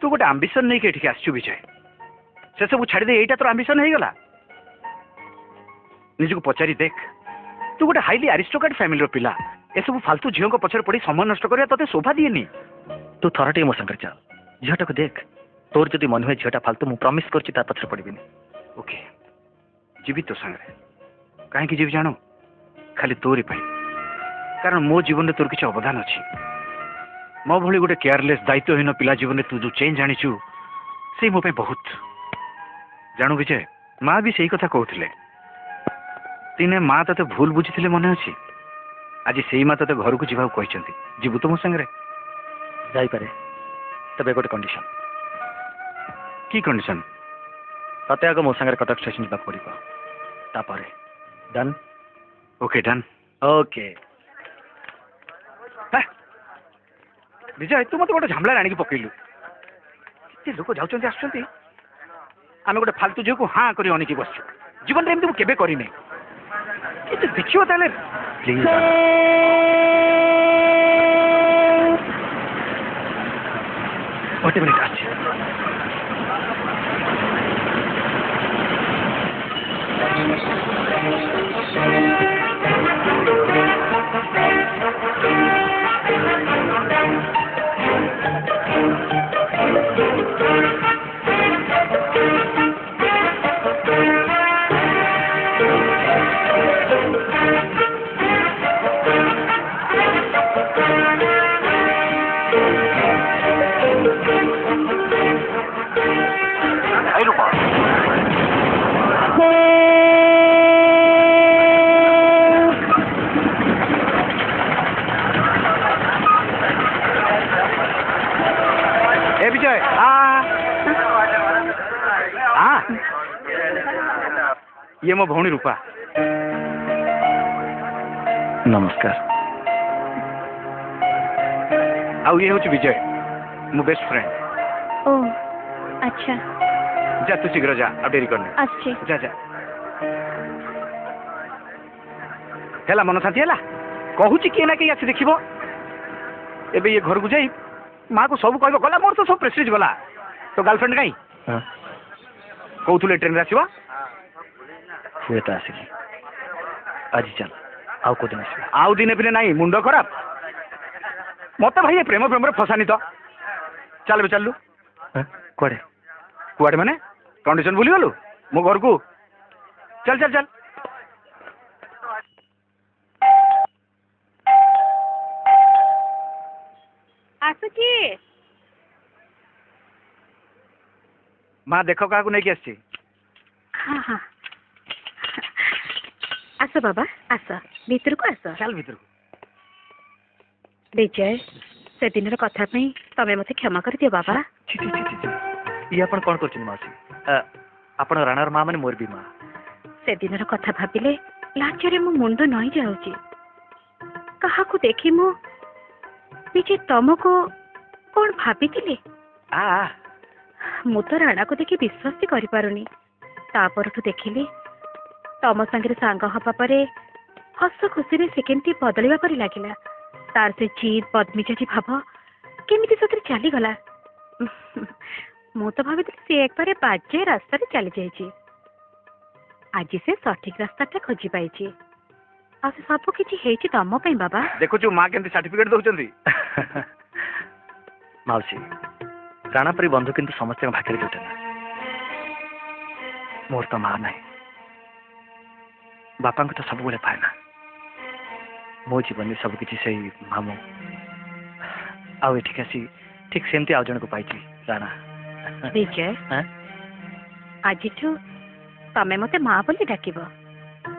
तू गोटे आंबिशन नहीं के आसचु विजय से सब छाड़ी दे एटा तोर आंबिशन हो गला निज को पचारि देख तू गोटे हाईली आरिस्टोक्रेट फैमिली पिला ए सब फालतू झील को पछर पड़ी समय नष्ट करिया तते शोभा दिएनी तू थरटे मो संगे चल झीटा को देख तोर जदि मन हुए झीटा फालतू मु प्रॉमिस करछि ता पछर पड़बिनी ओके जीवी तो संगे कहीं जीवी जानो खाली तोरी पाई कारण मो जीवन में तोर किसी अवदान अच्छी मो भली गोटे केयरलेस दायित्वहीन पिला जीवन में तू जो चेंज आनीचु से मो पे बहुत जानू विजय माँ भी सही कथा कहते दिने माँ ते भूल बुझी मन अच्छी आज से माँ ते घर को जीवा कहते जीवु तो मो संगे जाइपारे तबे गोटे कंडीशन की कंडीशन तते आग मो संगे कटक स्टेशन जा पड़ो तापर डन ओके डन ओके विजय तू मत गोटे झामला आनिक पकईलु के लोक जाऊँ आसुँच आम गोटे फालतू झील को हाँ कर अनिकी बस जीवन में एमती केवे करनी देखियो ताले प्लीज गोटे मिनिट आछि विजय ये मो भौणी रूपा नमस्कार आउ ये हूँ विजय मो बेस्ट फ्रेंड ओ अच्छा जा तू शीघ्र जा अब डेरी करने अच्छे जा जा हेला मन शांति है कहूँ किए ना कहीं आसी देख एबे ये घर को जाई माँ को सब कह गला मोर तो सब प्रेस्टिज गला तो गर्लफ्रेंड कहीं कहते ट्रेन में आसवा हुए तो आसिली आज चल आउ को दिन आस आउ दिने फिने नहीं मुंड खराब मत भाई ये प्रेम प्रेम फसानी तो चल चलू कड़े कुआड़े माने कंडीशन भूली गलु मो घर को चल चल चल आसुची माँ देख क्या नहीं आसी हाँ हाँ आस बाबा आस भीतर को आस चल भीतर को विजय से दिन कथा तमें मत क्षमा कर दियो बाबा ये आपण कौन कर मासी आपण राणार माँ मैंने मोर भी माँ से दिन कथा भाविले लाजरे मो मुंड नई जाऊची कहा देखी मु विजय तुमको कौन भाभी मु तो राणा को देखी विश्वास भी करि पारुनी तापरठु देखिली तम संगे सांग हवा पर हस खुशी से केमती बदलवा पर लगिला तार से जीत बदमिजाजी भाव केमिति सतरे चली गला मु तो भाभी सी एक बारे बाजे रास्ता चली जाइए आज से सठिक रास्ता खोजी पाई सब किसी तम पे बाबा देखु माँ के सर्टिफिकेट दौरान माउसी राणा परी बंधु किंतु समस्त भाग्य जुटे ना मोर तो माँ ना बापा को तो सब बड़े पाए ना मो जीवन में सब किसी से मामू आउ एठिक आसी ठीक सेमती आउ जन को पाई राणा विजय आज तमें मत माँ बोली डाक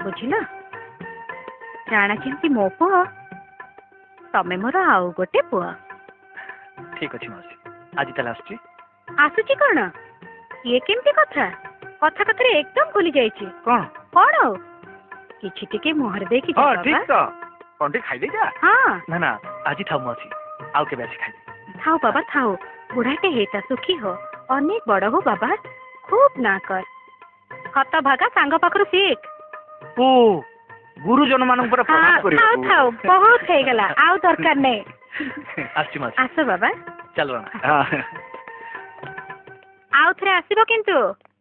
बुझिल राणा केमती मो पु तमें मोर आउ गोटे पु ठीक अच्छे मौसी आज ताले आसुची आसुची कौन ये केमती कथा कथा कथा एकदम भूली जाइए कौन कौन किछि टिके मोहर दे कि हां ठीक तो कौन खाई दे जा हां ना ना आज थाउ मौसी आउ के बेसी खाई थाउ बाबा थाउ बुढ़ाटे हेता सुखी हो अनेक बड़ हो बाबा खूब ना कर हत भागा सांग पाखरु सीख ओ गुरुजन मान पर प्रणाम करियो थाउ थाउ बहुत हे गला आउ दरकार नै आसची मौसी आस बाबा चलो ଆଉ ଥରେ ଆସିବ କିନ୍ତୁ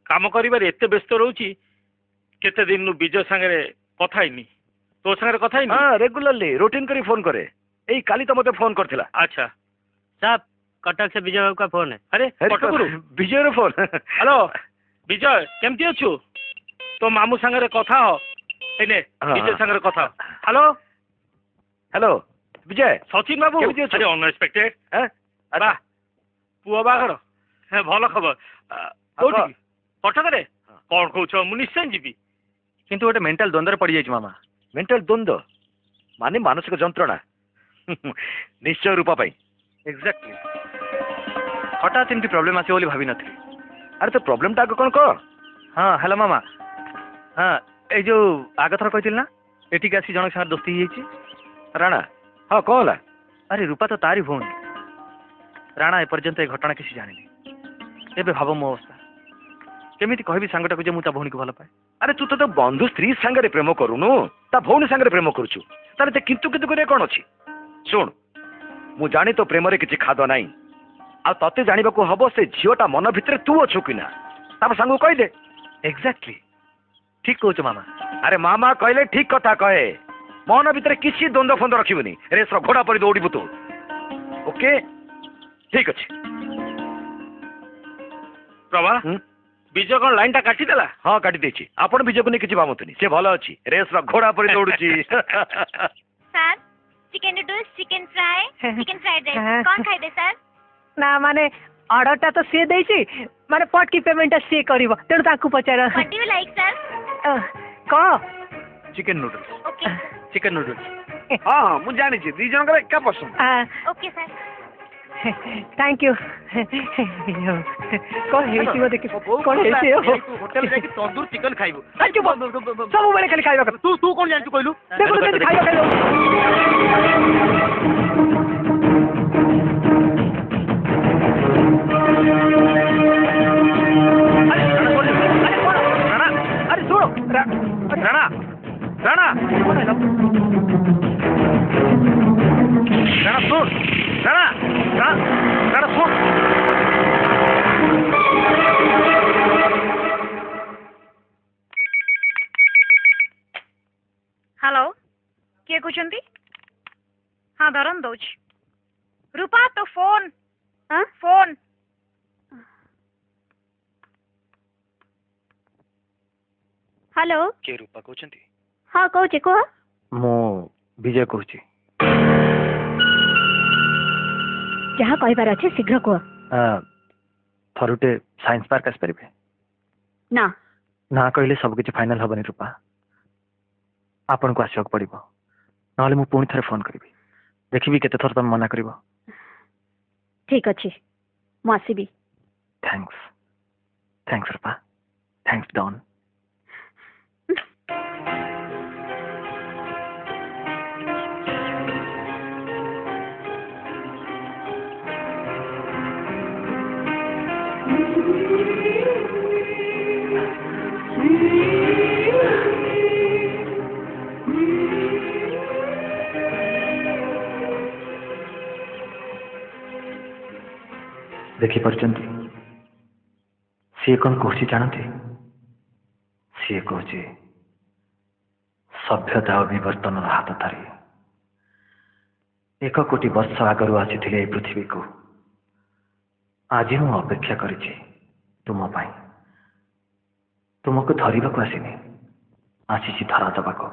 काम करिबार एते व्यस्त रहउची केते दिन नु विजय संगे कथा हैनी तो संगे कथा हैनी हाँ रेगुलरली रूटीन करी फोन करे एई काली तो मते फोन करथिला अच्छा साहब कटक से विजय बाबू का फोन है। अरे पटकुरु विजय रो फोन हेलो विजय केमती अछु तो मामू संगे कथा हो एने हाँ। विजय संगे कथा हेलो हेलो विजय सचिन बाबू केमती अछु? अरे अनएक्सपेक्टेड हैं बा पुआ बागर हे भल खबर कोठी कटक रे कोन कहउछ मु निश्चय जीबी किंतु गोटे मेंटल द्वंद्व पड़ जाइए मामा। मेंटल द्वंद्व माने मानसिक जंत्रणा निश्चय रूपा पाई एग्जैक्टली हठात इनकी प्रॉब्लम आसे बोली भाभी नथी। अरे तो प्रॉब्लम टा कौन कह हाँ हेलो मामा हाँ ए जो आग थर कहती ना एटिक आसी जन साथ दोस्ती ही राणा हाँ कौन होला अरे रूपा तो तारी भौणी राणा एपर्यंत ए घटना किसी जानी एबे भाव मो अवस्था केमिति कहबी सांगटा को जे मु ता भौणी को भल पाए। अरे तू तो बंधु स्त्री सांगे प्रेम करूनु ता भौणी सांगे प्रेम करूछु ताले ते किंतु किंतु करे कौन अछि सुन मु जानी तो प्रेम रे किछि खाद नाही आ तते जानिबा को हबो से झियोटा मन भितरे तू अछु किना ताप सांगू कहि दे एग्जैक्टली ठीक कहूच मामा। अरे मामा कहले ठीक कथा कहे मन भितरे किछि द्वंद्व फंद रखिबनी रेस रो घोड़ा परि दौड़िबु तू ओके ठीक अछि प्रभा विजय कौन लाइन टा काटी देला हाँ काटी देछि आपण विजय को नै किछि भामतुनी से भलो अछि रेस रो घोड़ा परि दौड़ुछि sir chicken noodles chicken fried rice कौन खाइबे सर ना माने ऑर्डरटा तो सी देछि माने पट की पेमेंट सी करिवो तेणु ताकू पचार what do you like sir क chicken noodles okay chicken noodles हाँ हाँ मु जानि छी दी जन करे का पसंद ओके सर थैंक यू कौन हेछि वो देखि कौन हेछि होटल जाके तंदूर चिकन खाइबो सब बेले खाली खाइबा तू तू कोन जानतु कहलु देखो तो खाइबा खाइबा अरे सुनो राणा राणा राणा सुन राणा राणा सुन हेलो किए कहते हाँ धरन दौच रूपा तो फोन फोन हेलो के रूपा कहउछंती हाँ कहूचे कह मो विजय कहउची जहाँ कहबार अच्छे शीघ्र कह थरुटे साइंस पार्क आस परिबे ना ना कहले सब किछि फाइनल हबनी रूपा आपन को आसक पड़िबो नहले मु पुणी थरे फोन करिबी देखिबी केते थर तम मना करिबो ठीक अच्छे मु आसीबी थैंक्स थैंक्स रूपा थैंक्स डॉन देखी पार्चंती सी कौन कहूँ जानते सी कहूँ सभ्यता और विवर्तन हाथ धरी 1 कोटी वर्ष आगु आसी पृथ्वी को आज मु अपेक्षा करिछि तुम पाई तुमको धरने को आसीनी आसी धरा दबा को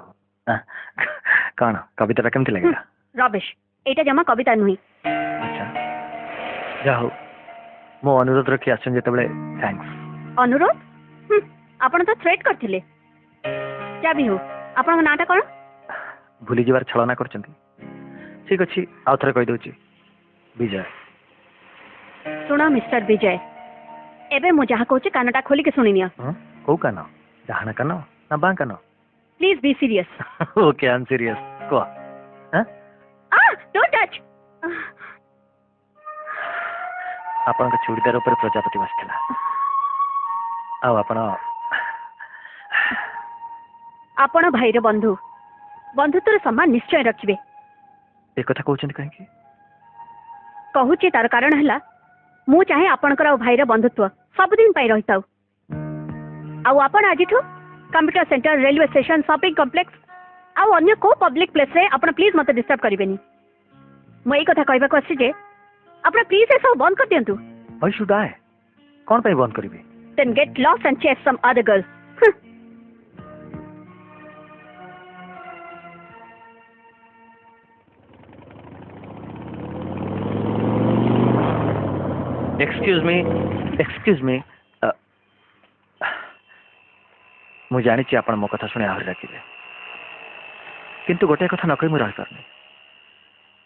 कौन कविता केमती लगे रमेश एटा जमा कविता नुहे अच्छा जा हो मो अनुरोध रखी आसन जेतबेले थैंक्स अनुरोध आपण तो थ्रेट करथिले जा भी हो आपण नाटा कोन भूली जीवार छलना करचंती ठीक अछि आउ थरे कहि दोची विजय सुनो मिस्टर विजय एबे मु जहा कहूची कानटा खोली के सुनि नियो को कानो जहाना कानो ना बा कानो please be serious okay I am serious को हां डोंट टच आपण के चूड़ीदार ऊपर प्रजापति बसथिला आ आपण भाईर बंधु बंधुत्वर सम्मान निश्चय रखिबे ए कथा कहउछन कहीं की कहूची तार कारण हला मु चाहे आपणकर भाईर बंधुत्व सबुदिन पाई रही थाउ आउ आपण आजिठु computer centre railway station shopping complex आउ अन्य को पब्लिक प्लेस रे आपण प्लीज मते डिस्टर्ब करिवेनी मो एई कथा कहबा को आछि जे आपण प्लीज ए सब बंद कर दियंतु व्हाई शुड आई कौन पे बंद करिवे then get lost and chase some other girl excuse me मु जानी आपण मो कथा शुणी आहरी राखिले किंतु गोटे कथा न कही मुझे रही पारनी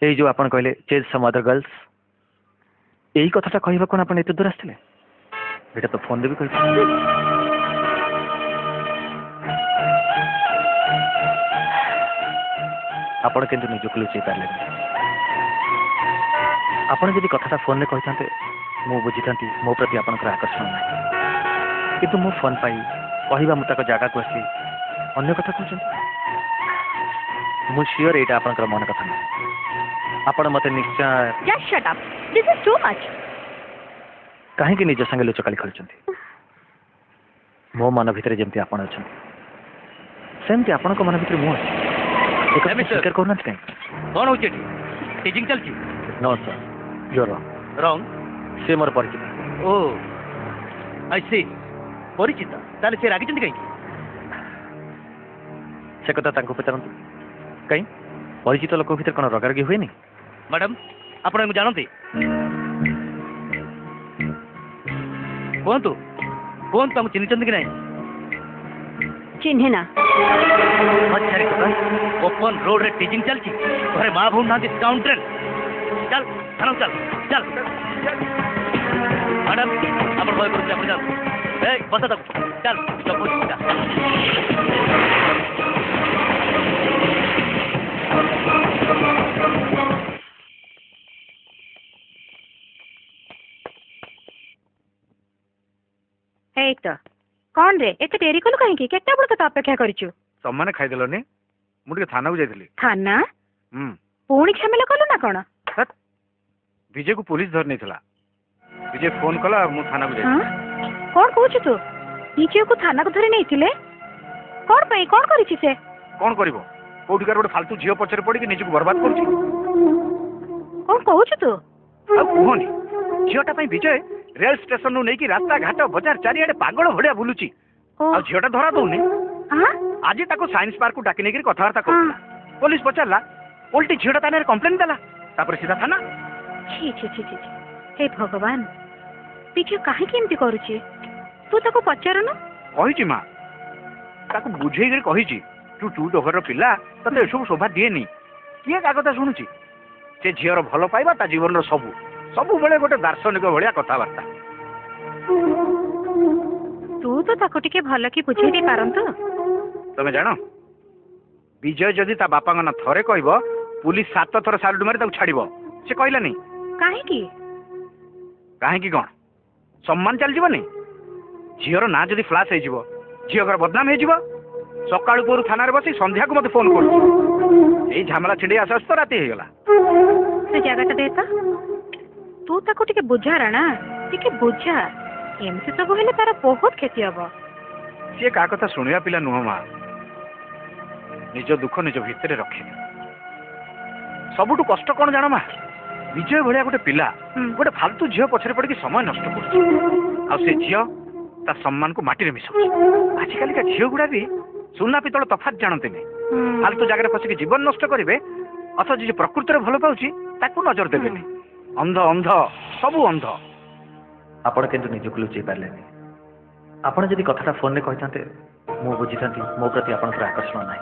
यही जो आपण कहले चेज सम अदर गर्ल्स यही कथाटा कहवा कौन आप एत दूर आसते ये तो फोन भी कह आपण किंतु निजक लुचई पारे आपण जदि कथाटा फोन में कही था मु बुझी था मो प्रति आपंकर आकर्षण ना किंतु मो फोन पाई कहवा मुझे जगह को आसी अन्य कथा कहते मु श्योर यहाँ आपंकर मन कथा ना आपण मत निश्चय just shut up this is too much कहीं निज संगे लुचकाली खेलुंट मो मन भितर जमी आपण अच्छा सेमती आपण मन भितर मु अच्छी स्वीकार करना कहीं कौन हो टीचिंग चलती नो सर योर रॉन्ग से मोर परिचित ओ आई सी परिचित ताले से रागी कहीं से कथा पचारत कहीं परिचित लोक भर कौन रगारगी हुए मैडम आप जानते कहतु कहतु आम चिन्ह कि नहीं चिन्हे ना ओपन रोड रे टीचिंग चलती घरे माँ भून ना काउंटर चल थाना चल चल मैडम आप भय कर बस तक चल एक तो कौन रे एते डेरी कलु कहीं केटा बड़ तो अपेक्षा करिछु सम्माने खाइदेलनी मुझे थाना को जाइली थाना पुणी झमेला कलु ना कौन विजय को पुलिस धर नहीं थिला विजय फोन कला मु थाना को जाइली कौन कहू तू विजय को थाना को धरे नहीं थिले कौन पई कौन करिछि से कौन करिवो कोठिकार गोटे फालतू झियो पछरे पड़ी कि निजको बर्बाद करछि कौन कहू तू आ कुहनी झियोटा पई विजय रेल स्टेशन नु नहीं कि रास्ता घाट बाजार चारिआडे पागल भड़िया बुलुची आ झियोटा धरा दउनी आज ताको साइंस पार्क को डाकी नहीं कथबार्ता करला पुलिस पचारला उल्टी झियोटा ताने कंप्लेन देला तापर सीधा थाना छी छी छी छी हे भगवान विजय काहे केमती करूची तू ताको पचार ना कहिची मां ताको बुझेई गरी कहिची तू तू तो घर पिला तते सब शोभा दिएनी किए का कथा सुनुची से झियर भल पाइबा ता जीवन रो सब सब बेले गोटे दार्शनिक भलिया कथबार्ता तू तो ताको टिके भल की बुझेई दे पारंत तमे जानो विजय जदि ता बापा ना थरे कहबो पुलिस 7 थर सालुट मारी ताको छाड़िबो से कहला नहीं काहे की कौन सम्मान चल जीवनी झीर ना जदि फ्लाश हो झील घर बदनाम हो सकाळु पोरु थाना रे बसी संध्या को मते फोन कर झमेला छिड़ी आस तो राति हो गला से जगह देता तू ताको टिके बुझा राणा टिके बुझा एमसे सब हेले तार बहुत क्षति हबो से का कथा सुनिया पिला नुह मा निज दुख निज भितरे रखे सबुठु कष्ट कौन जान मा विजय भलिया गोटे पिला गोटे फालतू झील पछरे पड़ समय नष्ट कर झील ता सम्मान को माटी रे मिसाउछ आजिकल का झील गुड़ा भी सुना पितल तफात जानते नहीं फालतू जगह फसिक जीवन नष्ट करेंगे अथच जे प्रकृति भल पाउछि ताकू नजर देबेनी अंध अंध सबू अंध आपण किंतु निजक लुचई पारे आपण जदि कथाटा फोन में कही था मु बुझी था मो प्रति आपंकर आकर्षण ना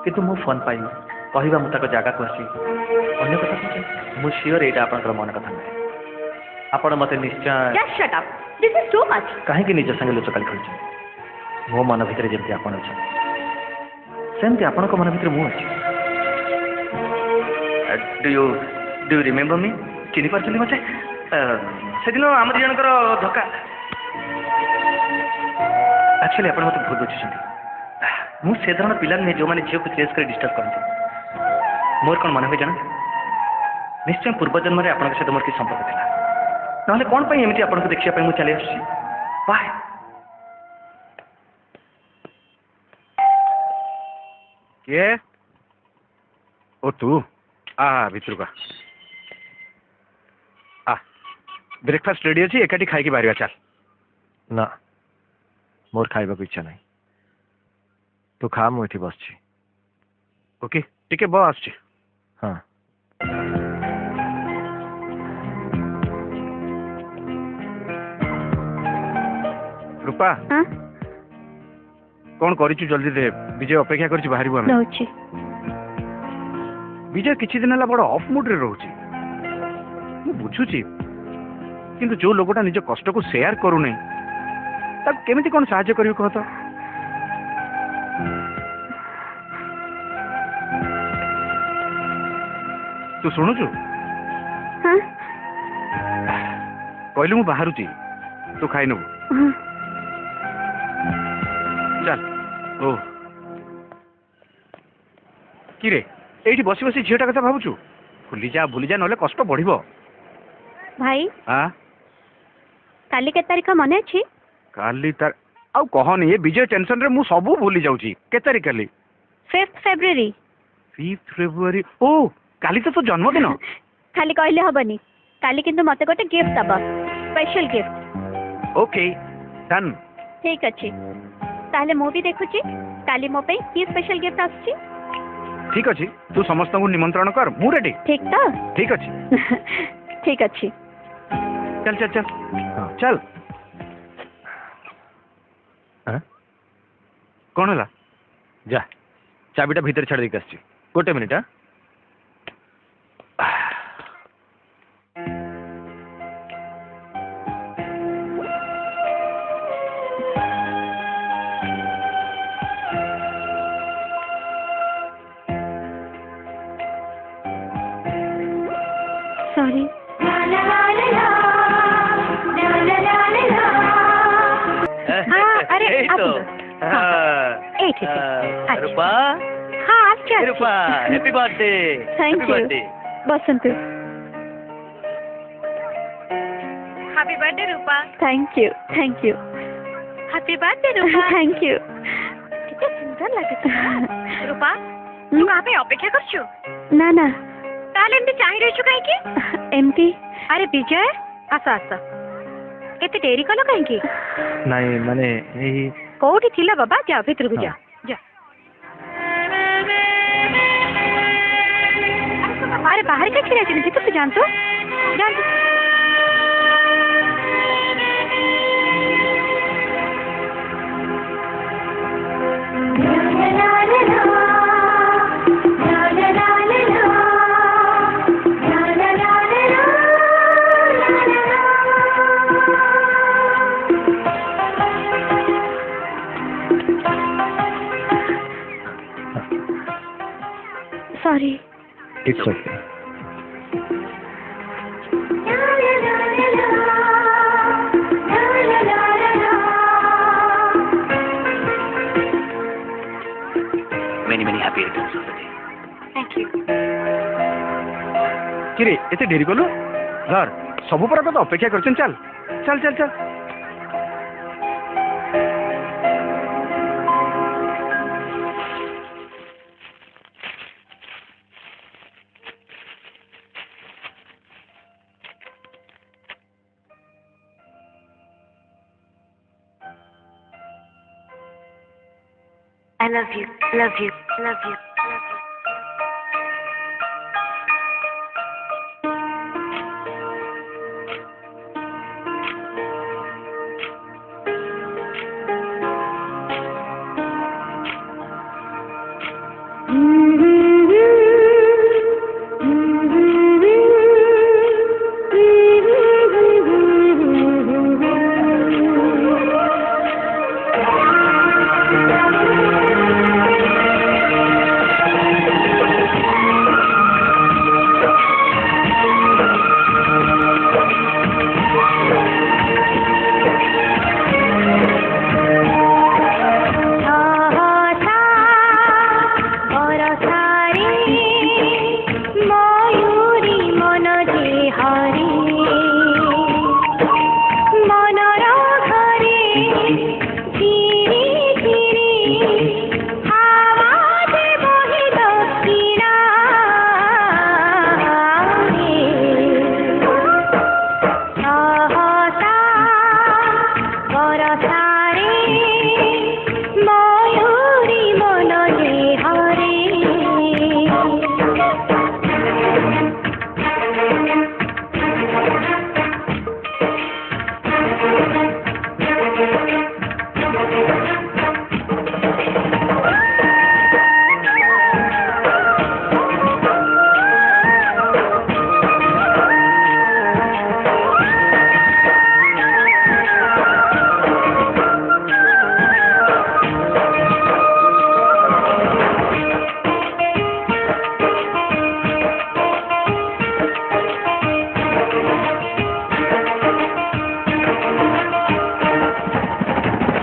किंतु मो फोन पाई कहवा मुझे जगह को आसी अन्य कथा कहते मु श्योर यहाँ आपंकर मन कथा ना आपण मत निश्चय कहीं निज संगे लुचकाली खेलुंट मो मन भितर जमी आपण अच्छा सेमती आपण मन भितर मु अच्छी डू यू रिमेम्बर मी चिन्ह पार्छली मते से दिन आम जनकर धक्का एक्चुअली आप मत भूल बुझुं मुझे धरण पिला नुहे जो मैंने झील को चेस कर डिस्टर्ब करते मोर कौन मन हुए जाना निश्चय पूर्व जन्म में आपंक सहित मोर कि संपर्क था नहले कौन पाई एमती आपन को देखिया पाई मु चली आसी बाय किए ओ तू आ भितर का आ ब्रेकफास्ट रेडी अच्छी एकाठी खाई बाहर चल ना मोर खाइबा को इच्छा नहीं तू खा मु एठी बसछि ओके टिके बस आछी हाँ रूपा हाँ कौन करिछु जल्दी दे विजय अपेक्षा करछि बाहर आमे रहुछि विजय किछि दिन हला बड़ ऑफ मूड रे रहउछि मु बुझुछि किंतु जो लोगटा निज कष्ट को शेयर करू नै तब केमिति कोन सहाय्य करियो कह तो तू सुनुछु हाँ कहलु मु बाहरुछि तू खाइ नबु हाँ चल ओ किरे एठी बसी बसी झियोटा कथा भाबुछु भूली जा नले कष्ट बढ़िबो भाई हां काली के तारीख मने अछि काली तार आउ कहनी ए विजय टेंशन रे मु सबु भूली जाउची के तारीख काली 5th February 5th February ओ काली तो जन्मदिन खाली कहले हबनी काली किंतु मते गोटे गिफ्ट दबा स्पेशल गिफ्ट ओके डन ठीक अछि ताले मु भी देखुची काली मो पे की स्पेशल गिफ्ट आछि ठीक अछि तू समस्त को निमंत्रण कर मु रेडी ठीक तो ठीक अछि ठीक अछि चल चल चल हाँ चल हाँ? कौन हला जा चाबीटा भीतर छाड़ देके आछि गोटे मिनिट हां सॉरी अरे आप ए ठीक है रूपा हाँ अच्छा Rupa happy birthday thank you Basant happy birthday Rupa thank you happy birthday Rupa thank you केते सुंदर लागत रूपा तू कहाँ पे अपेक्षा करछु ना ना ताले एमती चाहि रहछु काहे की एमती अरे विजय आसा आसा केते देरी कलो काहे की नहीं माने एही कोठी थिला बाबा जा भीतर को जा हाँ। जा अरे बाहर का छिरा छिरा भीतर से जान तो sorry it's okay many many happy returns of the day thank you किरे एते देरी कलु धर सब पर तो अपेक्षा करछन चल चल चल चल I love you, love you, love you, love you.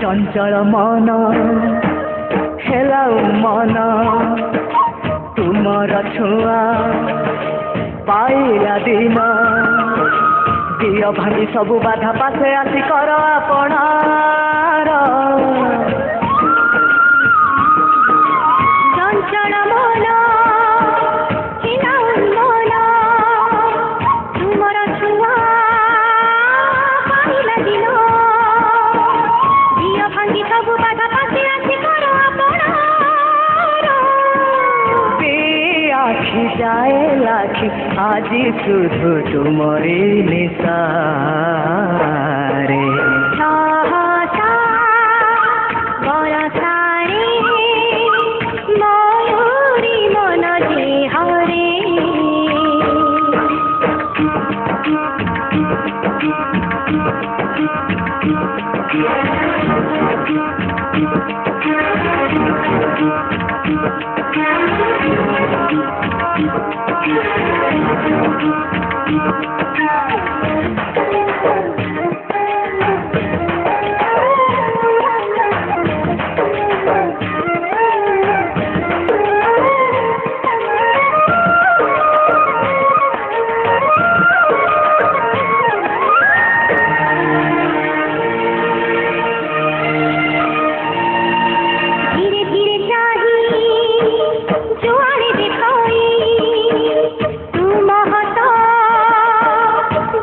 चंचल मन हेला मन तुमर छुआ पाइला दिन दिय भांगी सबु बाधा पासे आसी कर आपणार चंचल मन हेला मन तुमर छुआ पाइला दिन दिय भांगी सबु बाधा पासे आसी कर आपणार आखि जाए लाखि आज शुधु तुमरी निसारे मयूरी मन जे हरे धीरे धीरे चाही जुआरे दिखाई तू महता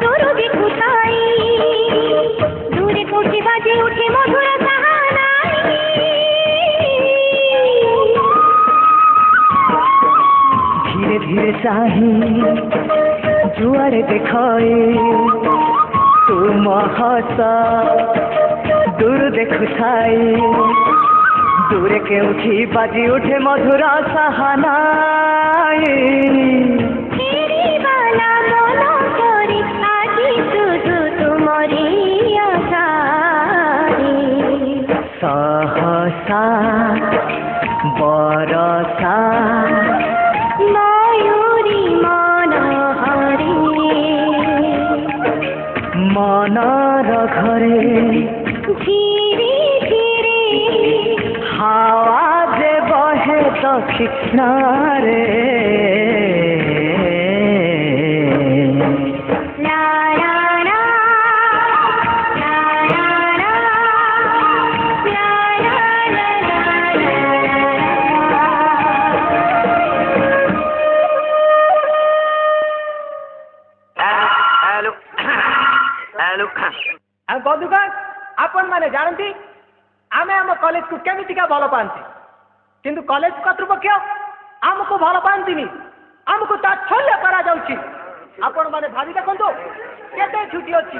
दूर दिखुताई दूरे कोठी बाजे उठे मधुर कहानाई धीरे धीरे चाही जुआरे देखाई तुम हसा दूर देखुथाई दूरे के उठी बाजी उठे मधुरा सहानाई तेरी बाला मन करे आजी सुधु तुमरी आसारी सहसा बरसा मयूरी मन हरे मनर घरे धीरे धीरे हावा जे बहे दक्षिणारे ला ला ला ला ला ला ला ला बंधुगण आपण माने जानती आमे आम कॉलेज को केमितिका भल पाती किंतु कॉलेज कर्तृपक्ष आमको भल पाती आमको तात्सल्य करा जाउछि आपण माने भावी देखंतु केते छुट्टी अछि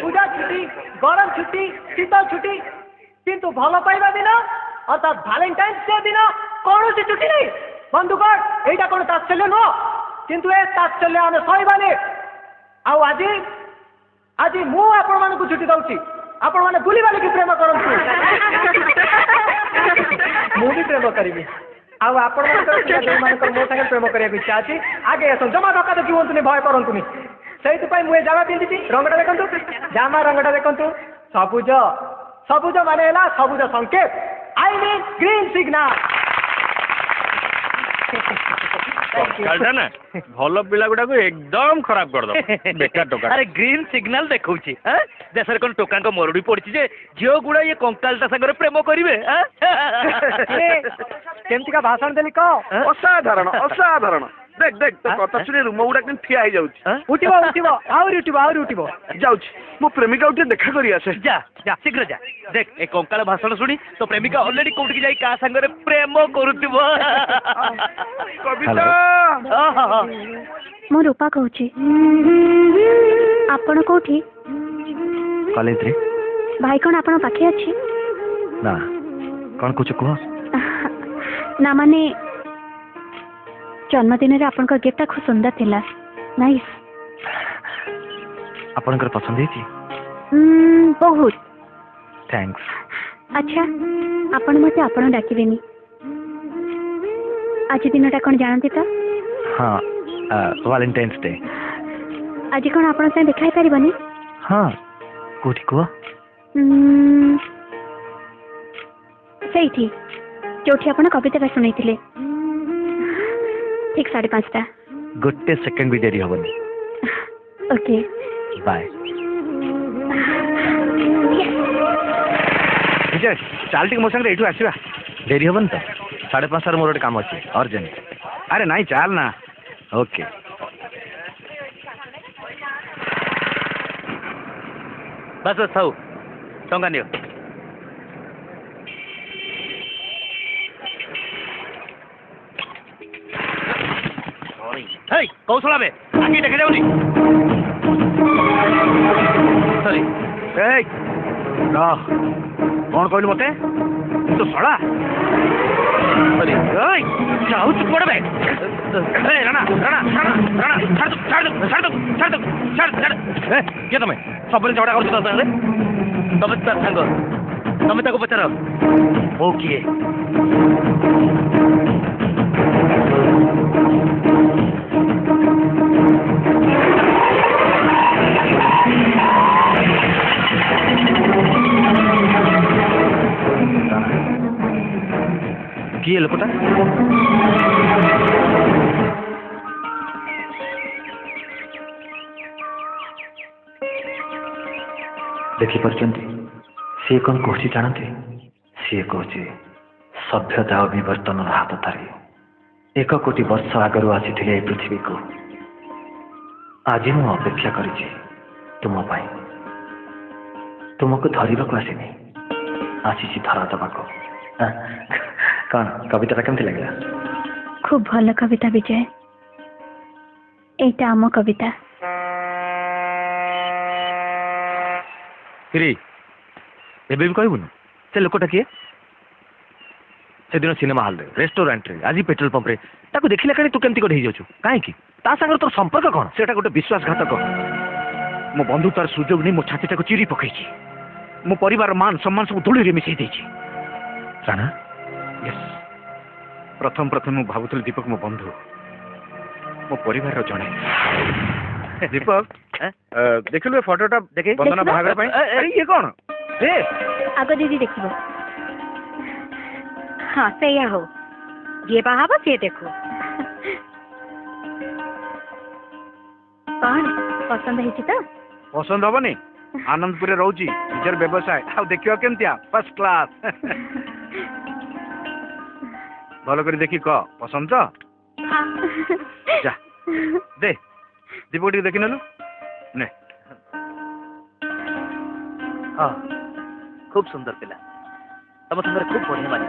पूजा छुट्टी गरम छुट्टी शीतल छुट्टी किंतु भल पाइबा दिन अर्थात भैलेंटाइन्स डे दिन कौन छुट्टी नहीं बंधुगण एटा कौन तात्सल्य नुह किंतु ए तात्सल्य आमे सहिबानी आउ आज मु आपण मानकु छुट्टी दउछि आपण माने बुली बाली की प्रेम करंतु मु भी प्रेम करिबी आउ आपण मानकर जो मानकर मो संगे प्रेम करिया इच्छा अछि आगे आसन जमा धक्का देखि होंतुनी भय करंतुनी सेहित पई मु जामा पिंदिछि रंगटा देखंतु जामा रंगटा देखंतु सबुज सबुज माने हला सबुज संकेत आई मीन ग्रीन सिग्नल कालटा ना भल पिला गुडा को एकदम खराब कर दो बेकार टोका अरे ग्रीन सिग्नल देखौछि देश रे कोन टोका को मरुडी पड़छि जे जियो गुडा ये कंकालटा संगे प्रेम करिवे केमती का भाषण देली को असाधारण असाधारण देख देख तो कथा सुनी रूम गुडा के ठिया ही जाउछि उठिबो उठिबो आउरी उठिबो जाउछि मो प्रेमिका उठे देखा करी आसे जा जा शीघ्र जा देख ए कंकाल भाषण सुनी तो प्रेमिका ऑलरेडी कोउठ की जाई का संगे प्रेम करूतिबो कविता मो रूपा कहूची आपण कोठी कॉलेज रे भाई कौन आपण पाखे अछि ना कौन कुछ कह ना माने जन्मदिन रे आपण का गिफ्ट खूब सुंदर थिला नाइस आपनकर पसंद है बहुत थैंक्स अच्छा आपण मते आपण डाकिबेनी आज दिनटा कौन जानते तो हाँ वैलेंटाइन्स डे आज कौन आपण से देखाई पारिबनी हाँ कोठी को ସେଇଠି ଯୋଉଠି ଆପଣ କବିତାଟା ଶୁଣେଇଥିଲେ ଠିକ 5:30ଟା। ଗୋଟେ ସେକେଣ୍ଡ ବି ଡେରି ହବନି। Okay bye. ବିଜୟ ଚାଲ ଟିକେ ମୋ ସାଙ୍ଗରେ ଏଇଠୁ ଆସିବା। ଡେରି ହବନି ତ? 5:30ଟାରେ ମୋର ଗୋଟେ କାମ ଅଛି ଅର୍ଜେଣ୍ଟ। ଆରେ ନାଇଁ ଚାଲ ନା। ଓକେ। ବାସ୍ ବାସ୍ ଥାଉ, ଟଙ୍କା ନିଅ। ହେଇ କୌଶଳ ବେ ଆଗେ ଦେଖା ଯାଉନି। ସରି ଏଇ ରହ, କଣ କହିଲୁ ମତେ? ତୁ ଶଳା। ସରି ଏଇ ଯାଉଛୁ କୁଆଡ଼େ ବେ? ଏ ରାଣା ରାଣା ରାଣା ରାଣା ଛାଡ ଛାଡ ଛାଡ ଛାଡ ଛାଡ ଛାଡ। ଏ କିଏ ତମେ? ସବୁବେଳେ ଝଗଡ଼ା କରୁଛ ତା ସାଙ୍ଗରେ? ତମେ ତା ସାଙ୍ଗ, ତମେ ତାକୁ ପଚାର ମୁଁ କିଏ। କିଏ ଲୋକଟା? ଦେଖିପାରୁଛନ୍ତି ସିଏ କ'ଣ କହୁଛି ଜାଣନ୍ତି? ସିଏ କହୁଛି ସଭ୍ୟତା ଓ ବିବର୍ତ୍ତନର ହାତ ଧରି 1 କୋଟି ବର୍ଷ ଆଗରୁ ଆସିଥିଲେ ଏ ପୃଥିବୀକୁ। ଆଜି ମୁଁ ଅପେକ୍ଷା କରିଛି ତୁମ ପାଇଁ। ତୁମକୁ ଧରିବାକୁ ଆସିନି, ଆସିଛି ଧରା ଦେବାକୁ। କ'ଣ କବିତାଟା କେମିତି ଲାଗିଲା? খুব ଭଲ କବିତା ବିଜୟ। ଏଇଟା ଆମ କବିତା। କିରି ଏବେ ବି କହିବୁନି ସେ ଲୋକଟା କିଏ? ସେଦିନ ସିନେମା ହଲ୍ରେ, ରେଷ୍ଟୁରାଣ୍ଟରେ, ଆଜି ପେଟ୍ରୋଲ ପମ୍ପରେ ତାକୁ ଦେଖିଲା କାଳେ ତୁ କେମିତି ଗୋଟେ ହେଇଯାଉଛୁ କାହିଁକି? ତା ସାଙ୍ଗରେ ତୋର ସମ୍ପର୍କ କ'ଣ? ସେଟା ଗୋଟେ ବିଶ୍ୱାସଘାତକ। ମୋ ବନ୍ଧୁ ତାର ସୁଯୋଗ ନେଇ ମୋ ଛାତିଟାକୁ ଚିରି ପକେଇଛି। ମୋ ପରିବାର ମାନ ସମ୍ମାନ ସବୁ ଧୂଳିରେ ମିଶେଇ ଦେଇଛି। ରାଣା ୟେସ୍, ପ୍ରଥମେ ମୁଁ ଭାବୁଥିଲି ଦୀପକ ମୋ ବନ୍ଧୁ, ମୋ ପରିବାରର ଜଣେ। ଦୀପକ ଦେଖିଲୁ ଏ ଫଟୋଟା ଦେଖେ। ବନ୍ଦନା ବାହାଘର ପାଇଁ। ଆରେ ଇଏ କ'ଣ? ଆଗ ଦିଦି ଦେଖିବ। ହଁ ସେଇଆ ହଉ, ଯିଏ ବାହା ହବ ସିଏ ଦେଖୁ। କ'ଣ ପସନ୍ଦ ହେଇଛି ତ? ପସନ୍ଦ ହବନି? ଆନନ୍ଦପୁରରେ ରହୁଛି, ନିଜର ବ୍ୟବସାୟ, ଆଉ ଦେଖିବ କେମିତିଆ ଫାର୍ଷ୍ଟ କ୍ଲାସ। ଭଲ କରି ଦେଖି କହ ପସନ୍ଦ ତ? ଯା ଦେ ଦୀପକ ଟିକେ ଦେଖି ନେଲୁ ନେ। ହଁ খুব সুন্দর পিলা, ତମ ସାଙ୍ଗରେ খুব ବଢିଆ ମାନେ।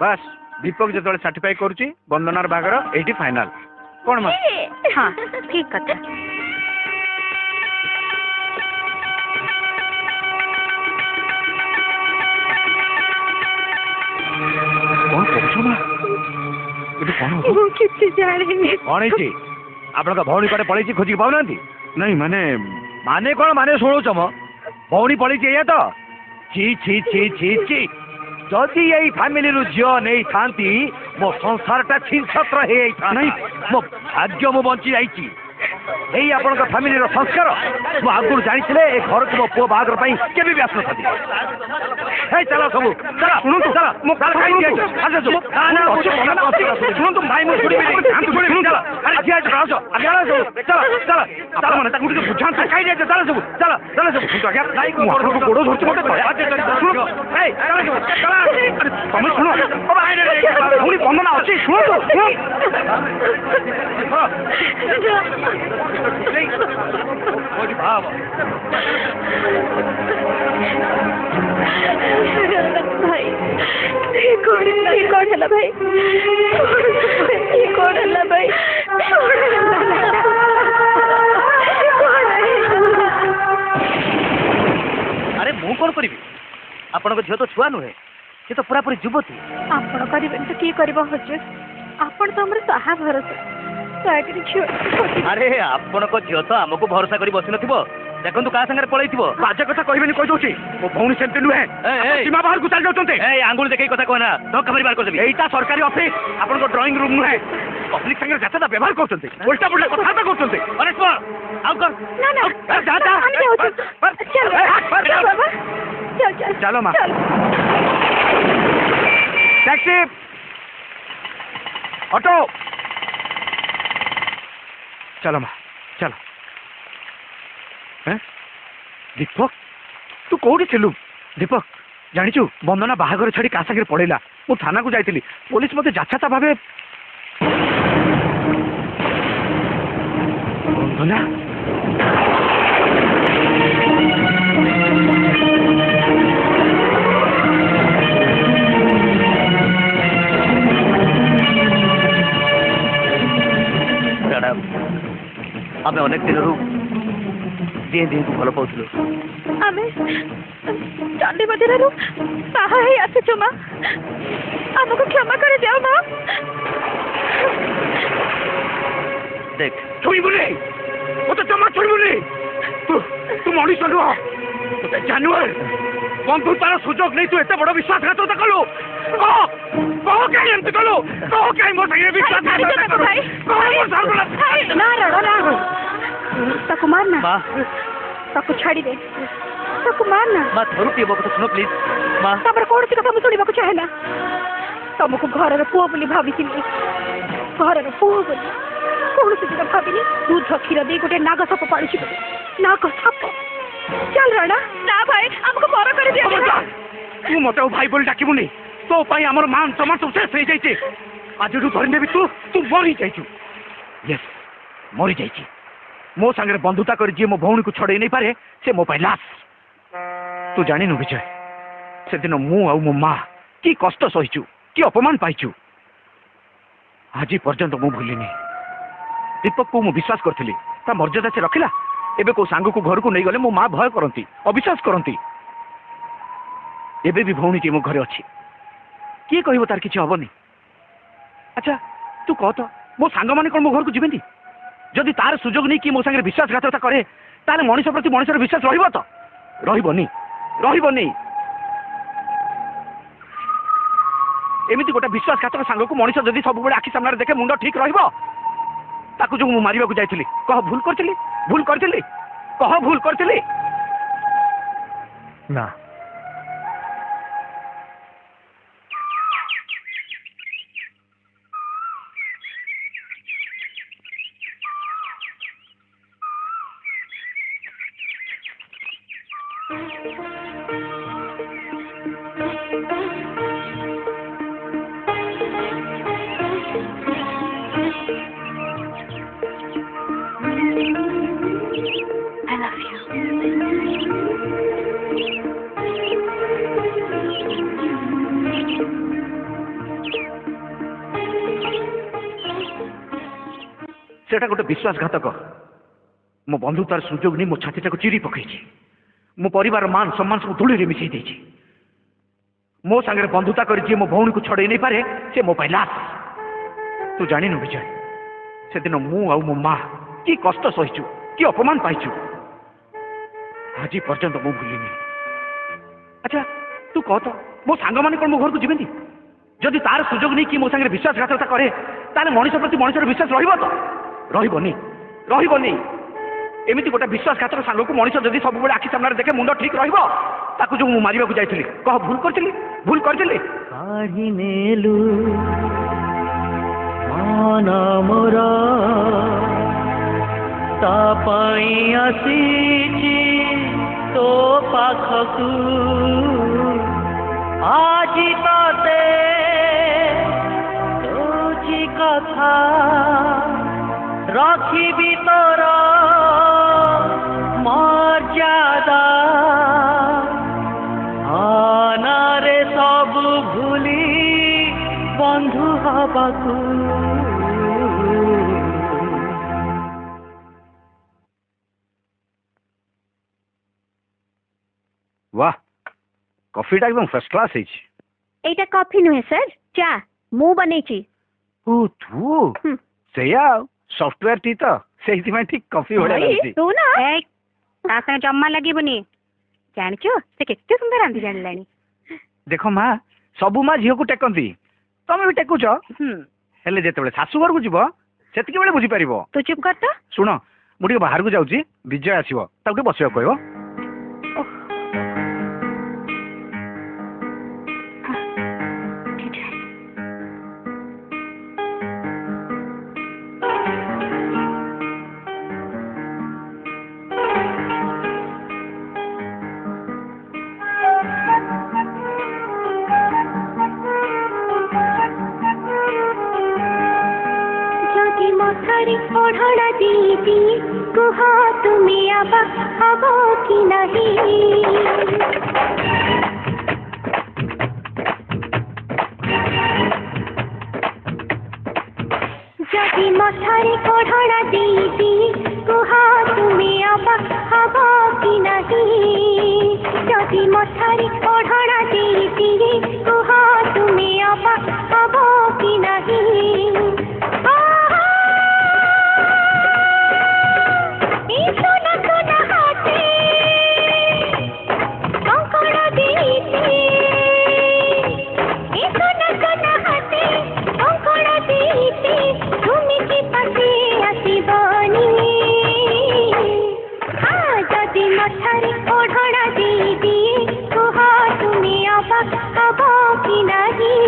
ବାସ୍ ଦୀପକ ଯେତେବେଳେ ସାର୍ଟିଫାଇ କରୁଛି ବନ୍ଦନାର ବାହାଘର ଏଇଠି ଫାଇନାଲ। କ'ଣ ମା? ହଁ ଠିକ କଥା। କ'ଣ କରୁଛ ମା? ଏବେ କ'ଣ ହବ? ମୁଁ କିଛି ଜାଣିନି। କ'ଣ ହେଇଛି? ଆପଣଙ୍କ ଭଉଣୀ କୁଆଡ଼େ ପଳେଇଛି, ଖୋଜିକି ପାଉନାହାନ୍ତି? ନାଇଁ ମାନେ ମାନେ କ'ଣ ମାନେ ଶୁଣୁଛ ମ? ଭଉଣୀ ପଳେଇଛି ଏଇଆ ତ? ଛି ଛି ଛି ଛି ଛି, ଯଦି ଏଇ ଫ୍ୟାମିଲିରୁ ଝିଅ ନେଇଥାନ୍ତି ମୋ ସଂସାରଟା ଛିନ୍ଛତ୍ର ହେଇଯାଇଥାନ୍ତା। ମୋ ଭାଗ୍ୟ ମୁଁ ବଞ୍ଚି ଯାଇଛି। ଏଇ ଆପଣଙ୍କ ଫ୍ୟାମିଲିର ସଂସ୍କାର। ମୁଁ ଆଗରୁ ଜାଣିଥିଲେ ଏ ଘରକୁ ମୋ ପୁଅ ବାହାଘର ପାଇଁ କେବେ ବି ଆସିନଥାନ୍ତି। ହେଇ ଚାଲ ସବୁ ଚାଲ, ଶୁଣନ୍ତୁ ଚାଲ, ମୁଁ କାଳ ଖାଇ ଦିଆଯାଇଛି। ଶୁଣନ୍ତୁ ଭାଇ, ମୁଁ ଶୁଣିବି ଚାଲ, ଆରେ ଝିଅ ଆସ ଆଜ୍ଞା, ଚାଲ ଚାଲ ଚାଲ, ମାନେ ତାକୁ ଟିକେ ବୁଝାନ୍ତୁ। ଖାଇ ଦିଆଯାଇଛି, ଚାଲ ସବୁ ଚାଲ ଚାଲ ସବୁ। ଆଜ୍ଞା ମୁଁ ଆପଣଙ୍କ ଗୋଡ଼ ଧରୁଛି, ମୋତେ ତମେ ଶୁଣ, ଭଉଣୀ ବନ୍ଦନା ଅଛି, ଶୁଣନ୍ତୁ ଭାଇ କଣ ହେଲା ଭାଇ? କଣ ହେଲା ଭାଇ? ଆରେ ମୁଁ କ'ଣ କରିବି? ଆପଣଙ୍କ ଝିଅ ତ ଛୁଆ ନୁହେଁ, ସେ ତ ପୁରାପୁରି ଯୁବତୀ। ଆପଣ କରିବେନି ତ କିଏ କରିବ ହଜୁର? ଆପଣ ତ ଆମର ସାହା ଭରସା। ଦୟାକରି ଝିଅ ଆରେ ଆପଣଙ୍କ ଝିଅ ତ ଆମକୁ ଭରସା କରି ବସିନଥିବ। ଦେଖନ୍ତୁ କାହା ସାଙ୍ଗରେ ପଳେଇଥିବ। ବାଜେ କଥା କହିବେନି କହିଦଉଛି। ମୋ ଭଉଣୀ ସେମିତି ନୁହେଁ, ସୀମା ବାହାରକୁ ଚାଲି ଯାଉଛନ୍ତି। ଏଇ ଆଙ୍ଗୁଳି ଦେଖେଇ କଥା କହନା, ଧକ୍କା ମାରି ବାହାର କରିଦେବି। ଏଇଟା ସରକାରୀ ଅଫିସ, ଆପଣଙ୍କ ଡ୍ରଇଂ ରୁମ୍ ନୁହେଁ। ପବ୍ଲିକ ସାଙ୍ଗରେ ଯାତ୍ରା ବ୍ୟବହାର କରୁଛନ୍ତି, ଉଲ୍ଟା ପୁଲ୍ଟା କଥାବାର୍ତ୍ତା କରୁଛନ୍ତି। ଆଉ କଣ? ନା ନା ଯା ଯା ଆମେ ଯାଉଛୁ। ଚାଲ ଚାଲ ବାବା, ଚାଲ ଚାଲ ଚାଲ ମା। टैक्सी ऑटो चलो माँ चलो दीपक तू कौटी थिलु दीपक जानिचु बंदना बाहागर छाड़ी का सागर पड़ेला मु थाना को जाइतिली पुलिस मते जाछाता भाबे बंदना आम अनेक दिन दिए दिए को भल पाऊलु आमे चंडी मदिरारू बाहा है आसिचु माँ हमको क्षमा कर दियो माँ देख छुईबुनी मते जमा छुईबुनी तू तू मनीष नुह तोते जानवर बंधु तार सुजोग नहीं तू एते बड़ विश्वासघातकता कलु कह कहीं एमती कलु कह कहीं मो संगे विश्वासघातकता कलु कह मो सर्वनाश ना रड़ो ना ताको मारना माँ ताको छाड़ी दे ताको मारना माँ थोरू टे बको सुनो प्लीज माँ तापर कौन सी कथा मुझे सुनिबा चाहेना तुमको घर पुओ बोली भाभी घर पुओ बोली कौन सी कथा भाविनी दूध क्षीर दे गोटे नाग साप पाड़ी नाग साप चल राणा ना भाई हमको मर कर दिया तू मत भाई बोली डाकिबुनी तो पाई हमर मान सम्मान सब शेष हो जाइए आज धरी नेबी तू तू मरी जाइछु यस मरी जाइछि मो संगे बंधुता कर जी मो भौणी को छड़े नहीं पारे से मो पाई लाश तू जानिनु विजय से दिन मु आ मो माँ की कष्ट सहिचु कि अपमान पाइचु आज पर्यंत मु भूलिनी दीपक को मु विश्वास करथिली ता मर्यादा से रखिला एबे को सांग को घर को नहीं गले मो माँ भय करती अविश्वास करती एबे भी भौणी की मो घरे अच्छी किए कहब तार किसी हबनी अच्छा तू कह तो मो सांग माने कौन मो घर को जीवेंदी जदि तार सुजोग नहीं कि मो संगे विश्वासघातकता करे ताले मनीष प्रति मनीषर विश्वास रहिबो तो रहिबनी रहिबनी एमिति गोटे विश्वासघातक सांग को मनीष जदि सब बेले आखि सामने देखे मुंड ठीक रहिबो ताकू जो मारिबा को जाइथिली कह भूल करथिली कह भूल करथिली ना I love you. सेटा गोटे विश्वासघातक मो बंधु तार सुजोग नहीं मो छातीटा को चिरी पकई मो परिवार मान सम्मान सब धूली मिसई देछि मो संगे बंधुता कर जी मो भौणी को छड़े नहीं पारे से मो पाई लाश तू जानिनु विजय से दिन मु आ मो माँ की कष्ट सहिचु कि अपमान पाइचु आज पर्यंत मु भूलिनी अच्छा तू कह तो मो सांग माने कौन मो घर को जीवेंदी जदि तार सुजोग नहीं कि मो संगे विश्वासघातकता करे ताले मनीष प्रति मनीषर विश्वास रहिबो तो रहिबनी एमिति गोटे विश्वासघातक सांग को मनीष जदि सब बेले आखि सामने देखे मुंड ठीक रहिबो ताकू जो मारिबा को जाइथिली कह भूल करथिली काढ़ी नेलु मन मोर ता पाई आसीची तो पाखकू आजी ताते तुझी कथा रखिबी तोर मर्यादा आनारे सब भूली बंधु हबाकू वाह कॉफीटा एकदम फर्स्ट क्लास है एटा कॉफी नुहे सर चा मु बनेची ओ तू सेया सॉफ्टवेयर टी तो सेहिति ठीक कॉफी होड़ा लागछि तू ना ए तासा जम्मा लागिबनी जानिचो से केते सुंदर आंदी जानलानी देखो माँ सबु माँ झील को टेकती तमें भी टेकुच हेले जेते शाशु घर को जीव सेतिके बेले बुझी पारिबो तू चुप कर तो शुण मुझे बाहर को जाऊँगी विजय आसो ताके बसवा कहब कुह तुमे अबा हब कि नहीं जदि मथारे ओढ़णा देदी कुह तुमे अबा हब कि नहीं जदि मथारे ओढ़णा देदी कुह तुमे अबा हब कि नहीं सोना सोना हाथे कंकड़ देती सोना सोना हाथे कंकड़ देती तुम की पासे आसबनी जदि मथारे ओढ़णा देदी कुह तुमे अबा हब कि नहीं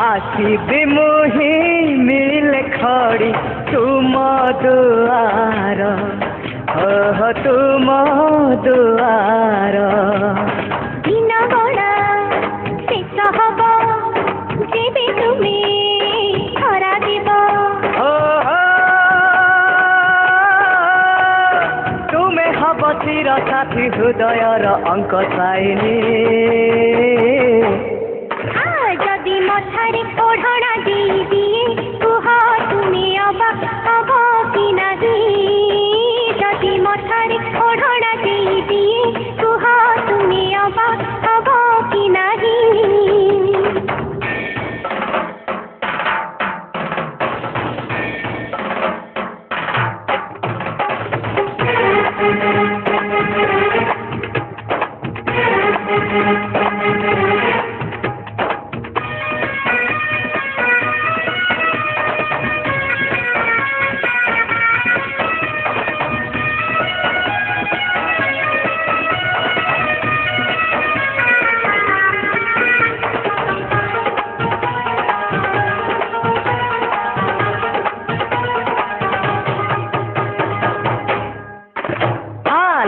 आसिबे मोहे मिले खड़ी तुम दुआर हो तुम दुआर दिन गणा शेष हब जेबे तुमे खरा देव तुमे हब चिर साथी हृदयर अंक साइनी जदि मथारे ओढ़णा देदी कुह तुमे अबा हब कि नहीं जदि मथारे ओढ़णा देदी कुह तुमे अबा हब कि नहीं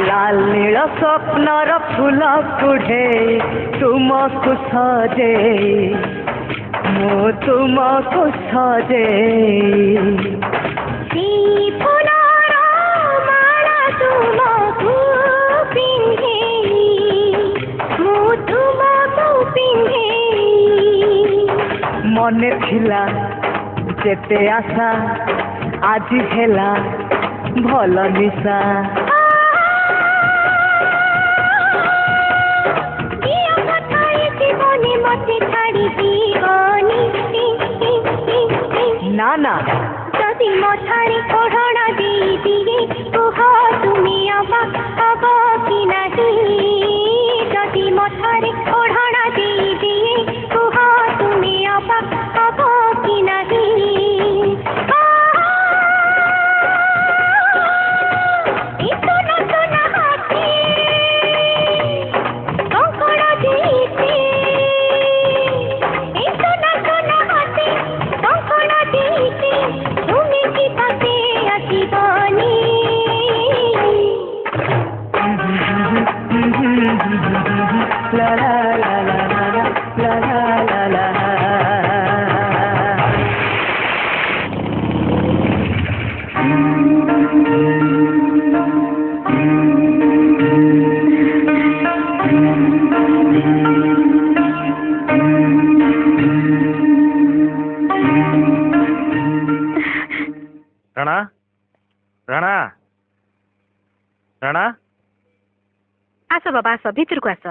लाल नील स्वप्नर फूल कुढ़े तुमको सजे मो तुमको सजे फुलर माला तुमको पिंधे मु तुमको पिंधे मने थिला जेते आशा आज हेला भल निशा ना ना जदि मथारे ओढ़णा देदी कुह तुमे अबा हब कि नहीं जदि मथारे ओढ़णा देदी कुह तुमे अबा हब कि नहीं सोना सोना हाथे कंकड़ देती सोना सोना हाथे कंकड़ देती तुम की पासे आसबनी ला ला ला ला ला ला ला ला राणा राणा राणा आस बाबा आस भितर को आस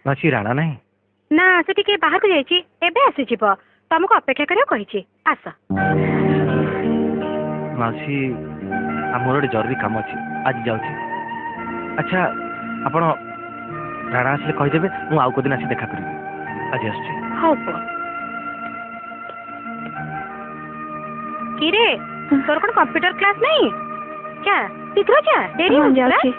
अच्छी राणा नहीं ना से टिके बाहर को जाइए एबे आसी जीव तुमको अपेक्षा करियो कहिछि आस ମାଉସୀ ମୋର ଗୋଟେ ଜରୁରୀ କାମ ଅଛି ଆଜି ଯାଉଛି। ଆଚ୍ଛା ଆପଣ ରାଣା ଆସିଲେ କହିଦେବେ ମୁଁ ଆଉ କୋଉଦିନ ଆସି ଦେଖା କରିବି। ଆଜି ଆସୁଛି। ହଉ ପୁଅ। କିରେ ତୋର କଣ କମ୍ପ୍ୟୁଟର କ୍ଲାସ ନାହିଁ? ଯା ଶୀଘ୍ର ଯା, ଡେରି ଯାଉଛି।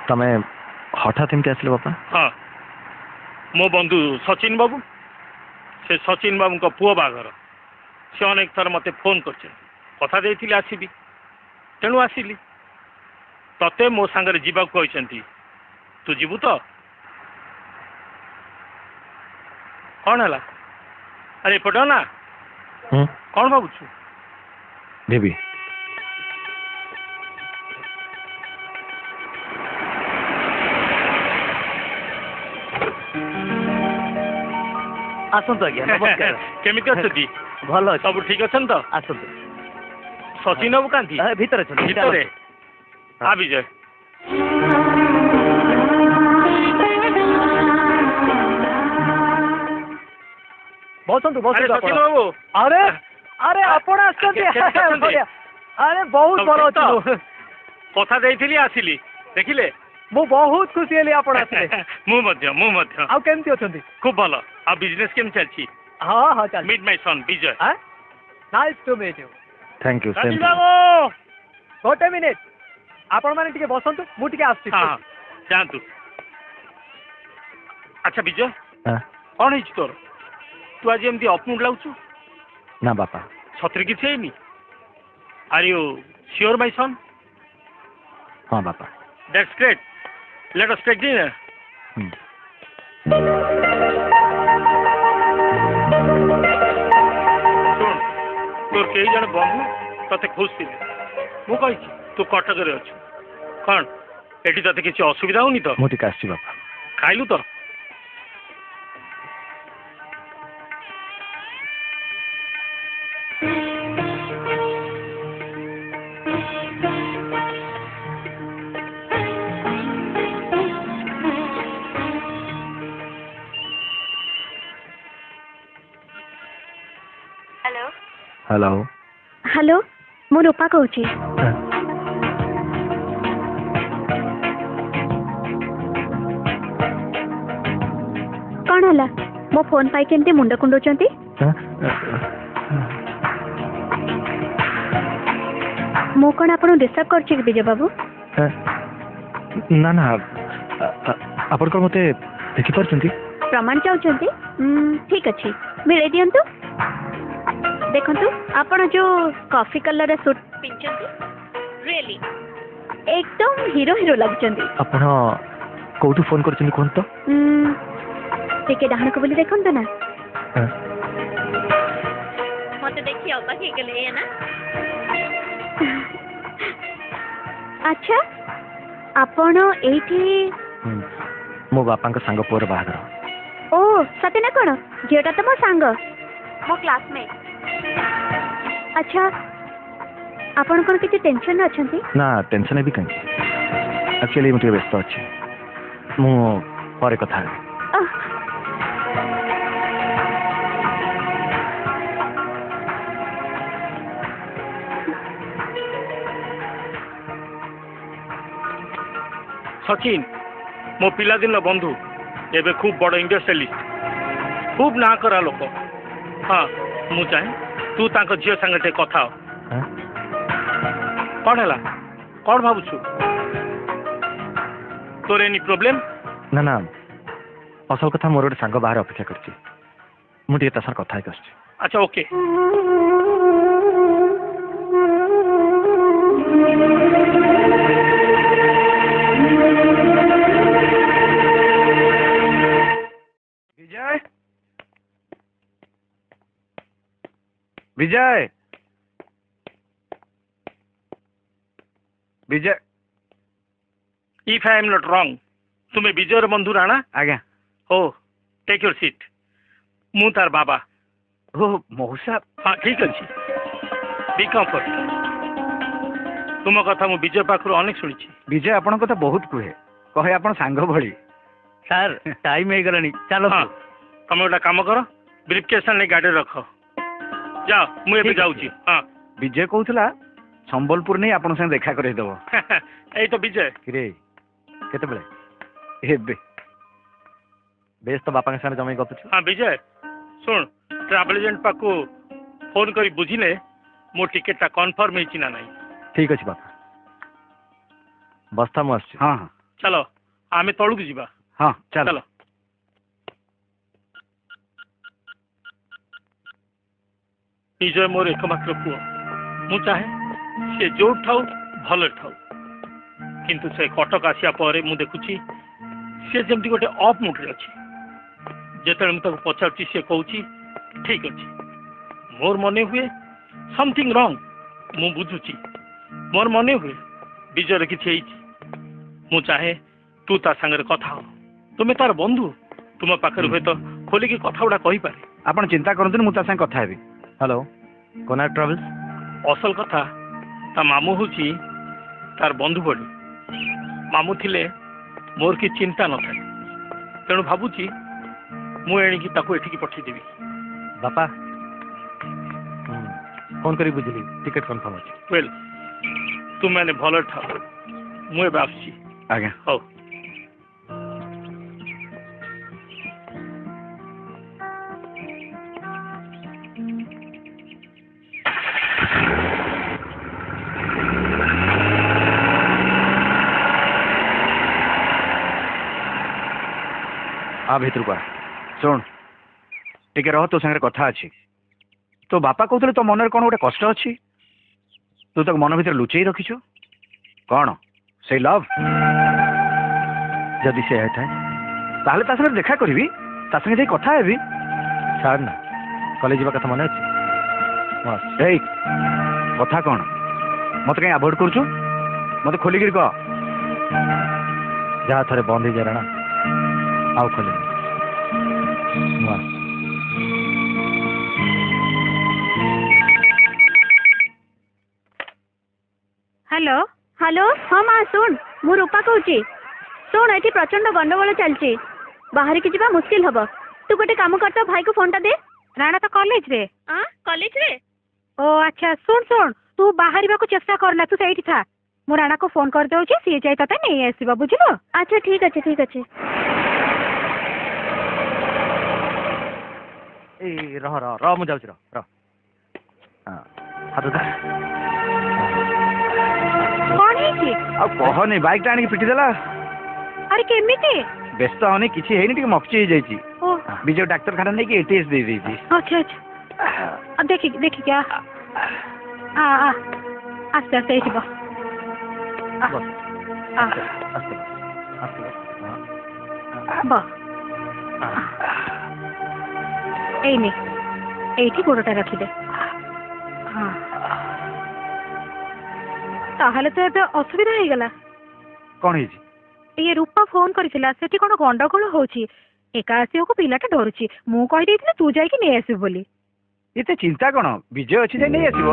ତମେ ହଠାତ୍ ଏମିତି ଆସିଲେ ବାପା? ହଁ ମୋ ବନ୍ଧୁ ସଚିନ ବାବୁ, ସେ ସଚିନ ବାବୁଙ୍କ ପୁଅ ବାହାଘର। ସେ ଅନେକ ଥର ମୋତେ ଫୋନ୍ କରିଛନ୍ତି, କଥା ଦେଇଥିଲି ଆସିବି, ତେଣୁ ଆସିଲି। ତତେ ମୋ ସାଙ୍ଗରେ ଯିବାକୁ କହିଛନ୍ତି, ତୁ ଯିବୁ ତ? କ'ଣ ହେଲା? ଆରେ ଏପଟେ ନା କ'ଣ ଭାବୁଛୁ? ଯିବି। ଆସନ୍ତୁ ଆଜ୍ଞା, ନମସ୍କାର। କେମିତି ଅଛନ୍ତି? ଭଲ ଅଛି। ସବୁ ଠିକ୍ ଅଛନ୍ତି ତ? ଆସନ୍ତୁ। ସଚିନ ବାବୁ କାନ୍ତି ଭିତରେ ଅଛନ୍ତି। ଭିତରେ? ଆ ବିଜୟ ବସନ୍ତୁ ବସନ୍ତୁ ଆପଣ। ସଚିନ ବାବୁ ଆରେ ଆରେ ଆପଣ ଆସିଛନ୍ତି? କେମିତି ଅଛନ୍ତି? ବଢିଆ। ଆରେ ବହୁତ ସବୁ ଭଲ ଠିକ୍ ତ? ଅଛି। କଥା ଦେଇଥିଲି ଆସିଲି, ଦେଖିଲେ? ମୁଁ ବହୁତ ଖୁସି ହେଲି ଆପଣ ଆସିଲେ। ମୁଁ ମଧ୍ୟ ଆଉ କେମିତି ଅଛନ୍ତି? ଖୁବ୍ ଭଲ। ଆଉ ବିଜନେସ୍ କେମିତି ଚାଲିଛି? ହଁ ହଁ ଚାଲ। Meet my son Bijay. Nice to meet you. Thank you. Sachin ବାବୁ ଗୋଟେ ମିନିଟ୍, ଆପଣମାନେ ଟିକେ ବସନ୍ତୁ, ମୁଁ ଟିକେ ଆସୁଛି। ହଁ ଯାଆନ୍ତୁ। ଆଚ୍ଛା ବିଜୟ, କ'ଣ ହେଇଛି ତୋର? ତୁ ଆଜି ଏମିତି ଅପମୁଡ୍ ଲାଗୁଛୁ? ନା ବାପା। ସତରେ କିଛି ହେଇନି? ଆର୍ ୟୁ ସିଓର ମାଇ ସନ୍? ହଁ ବାପା। That's great. Let us take dinner. ଶୁଣ, ତୋର କେହି ଜଣେ ବନ୍ଧୁ ତତେ ଖୋଜୁଥିଲେ। ମୁଁ କହିଛି ତୁ କଟକରେ ଅଛୁ। କ'ଣ ଏଠି ତତେ କିଛି ଅସୁବିଧା ହଉନି ତ? ମୁଁ ଟିକେ ଆସିଛି ବାପା। ଖାଇଲୁ ତ? ହ୍ୟାଲୋ। ହ୍ୟାଲୋ, ମୁଁ ରୂପା କହୁଛି। କ'ଣ ହେଲା? ମୋ ଫୋନ୍ ପାଇକି ଏମିତି ମୁଣ୍ଡ କୁଣ୍ଡଉଛନ୍ତି? ମୁଁ କ'ଣ ଆପଣଙ୍କୁ ଡିଷ୍ଟର୍ବ କରୁଛି କି ବିଜୟ ବାବୁ? ନା ନା, ଆପଣ କ'ଣ ମୋତେ ଦେଖିପାରୁଛନ୍ତି? ପ୍ରମାଣ ଚାହୁଁଛନ୍ତି? ଠିକ୍ ଅଛି, ମିଳେଇ ଦିଅନ୍ତୁ। ଦେଖନ୍ତୁ, ଆପଣ ଯୋଉ କଫି କଲର୍ର ସୁଟ୍ ପିନ୍ଧିଛନ୍ତି, ରିଏଲି ଏକଦମ ହିରୋ ହିରୋ ଲାଗୁଛନ୍ତି। ଆପଣ କୋଉଠୁ ଫୋନ୍ କରିଛନ୍ତି କୁହନ୍ତୁ ତ? ଟିକେ ଡାହାଣକୁ ବୋଲି ଦେଖନ୍ତୁ ନା। ମତେ ଦେଖି ଅବାକ ହେଇଗଲେ ଏଇଆ ନା? ଆଚ୍ଛା, ଆପଣ ଏଇଠି? ମୋ ବାପାଙ୍କ ସାଙ୍ଗ ପୁଅର ବାହାଘର। ଓ ସତେ ନା କ'ଣ? ଝିଅଟା ତ ମୋ ସାଙ୍ଗ, ମୋ କ୍ଲାସମେଟ୍। ଆଚ୍ଛା, ଆପଣ କ'ଣ କିଛି ଟେନସନ୍ରେ ଅଛନ୍ତି? ନା ଟେନସନ୍ ହେବି କାହିଁକି? ଆକ୍ଚୁଆଲି ମୁଁ ଟିକେ ବ୍ୟସ୍ତ ଅଛି, ମୁଁ ପରେ କଥା ହେବି। ସଚିନ ମୋ ପିଲାଦିନ ବନ୍ଧୁ, ଏବେ ଖୁବ୍ ବଡ଼ ଇଣ୍ଡଷ୍ଟ୍ରିଆଲିଷ୍ଟ, ଖୁବ୍ ନାଁ କରା ଲୋକ। ହଁ, ମୁଁ ଚାହେଁ ତୁ ତାଙ୍କ ଝିଅ ସାଙ୍ଗେ ଟିକେ କଥା ହ। କ'ଣ ହେଲା? କ'ଣ ଭାବୁଛୁ? ତୋର ଏନି ପ୍ରୋବ୍ଲେମ୍? ନା ନା, ଅସଲ କଥା ମୋର ଗୋଟେ ସାଙ୍ଗ ବାହାରେ ଅପେକ୍ଷା କରିଛି, ମୁଁ ଟିକେ ତା ସାଙ୍ଗରେ କଥା ହେଇକି ଆସୁଛି। ଆଚ୍ଛା okay. Bijay, Bijay, Bijay, if I am not wrong तुम्हें विजयर बंधु राणा आज्ञा हो टेक योर सीट मु तार बाबा ओ मौसा हाँ ठीक अच्छे बी कम्फर्ट तुम कथा मु विजय पाखु अनेक शुणी विजय आपण कथा बहुत कुहे कहे आपण सांग भली ସାର୍ ଟାଇମ୍ ହେଇଗଲାଣି ଚାଲ हाँ तुम गोटे कम कर ब्रीफकेस नहीं गाड़ी रख जाओ मुझे ठीक जाऊँगी हाँ विजय कहूला संबलपुर नहीं आपण संग देखा करे दबो यही तो विजय किरे केतेबेले एबे ବେଶ ତ ବାପାଙ୍କ ସାଙ୍ଗରେ ଜମେଇ ଗପୁଛୁ हाँ विजय शुण ट्राभेल एजेंट पाखु फोन कर बुझिले मो टिकेट टा कन्फर्म होइछि ना नहीं ଠିକ ଅଛି ବାପା ବସ୍ତା ମୁଁ ଆସୁଛି हाँ हाँ चलो आमे तळुक जीवा हाँ चल चलो विजय मोर एकमात्र पुओ मु चाहे से जो ठाऊ भल ठाऊ किंतु से कटक आसिया पर मु देखुची से जेमती गोटे अफ मुड रे अछि जेतले मु ताको पचारची से कहूची ठीक अछि मोर मने हुए समथिंग रॉन्ग मु बुझुची मोर मने हुए विजय किछि हेछि मु चाहे तू ता संगे कथा हो तुम्हें तार बंधु तुम पाखे हुए तो खोलिकी कथा गुड़ा कही पारे आपण चिंता करंतु मु ता संग कथा हेबी ହ୍ୟାଲୋ କୋନାର୍କ ଟ୍ରାଭେଲ୍ସ असल कथा ता मामू हूँ तार बंधु बड़ी मामू थिले मोर की चिंता न था तेणु भावुची मु एणिकी ताको एठिकी पठेदेवी ବାପା ଫୋନ୍ କରି ବୁଝିଲି ଟିକେଟ୍ କନଫର୍ମ ଅଛି वेल तुम मैंने भल ठाओ मु एबे आसुची आज्ञा हौ आ भितर को शुण टिके रह तो संगे कथा अच्छी तो बापा कहते तो मन कौन गोटे कष्ट अच्छी तू तो मन भीतर लुचेई रखीचु कौन से लव ଯଦି ସେ ହେଇଥାଏ ताहले ता संगे देखा करी ता संगे जाई कथा हेबी ଛାଡ଼ ନା କଲେଜ ଯିବା କଥା ମନେ ଅଛି ମୁଁ ଆସୁଛି एई कथा कौन मत कहीं अवॉइड करूछु मत खोलिकी कह ଯାହା ଥରେ ବନ୍ଦ ହେଇଯାଏ ରାଣା ଆଉ ଖୋଲେନି ମୁଁ ଆସୁଛି हेलो हेलो हाँ माँ शुण मु रूपा कहूँ शुण ये प्रचंड गंडगोल चलती बाहर की जावा मुस्किल हम तू गोटे काम कर तो भाई को फोन टा दे राणा तो कॉलेज रे कॉलेज रे ओ अच्छा शुण शुण तू बाहर को चेष्टा करना तू सही था मु राणा को फोन कर दे सी जाए ते नहीं आसब बुझल अच्छा ठीक अच्छे ठीक अच्छे ଏଇ ରହ ରହ ରହ ମୁଁ ଯାଉଛି ରହ ରହ ହଁ ହାତ ଧର कौन है आ कहनी बाइक टा आनी पिटी देला अरे केमिति व्यस्त होनी किसी हेनी टिके मक्ची हो जाइची ओ विजय डाक्टर खाना नहीं कि एटीएस दे देची अच्छा अच्छा देखी देखी क्या आ आ आस्ते आस्ते आइब ବସ ଆସ୍ତେ ଆସ୍ତେ ଆସ୍ତେ ब एइनी एइठी गोड़टा रखिदे हाँ ताहले तो एबे असुविधा हो गला कौन है ये रूपा फोन करथिला सेठी कोन गंडगोल होची एका आसियो को पिलाटा डरुची मु कहि देथिले तू जाई कि नै आसि बोली एते चिंता कौन विजय अच्छी जाए नहीं आसो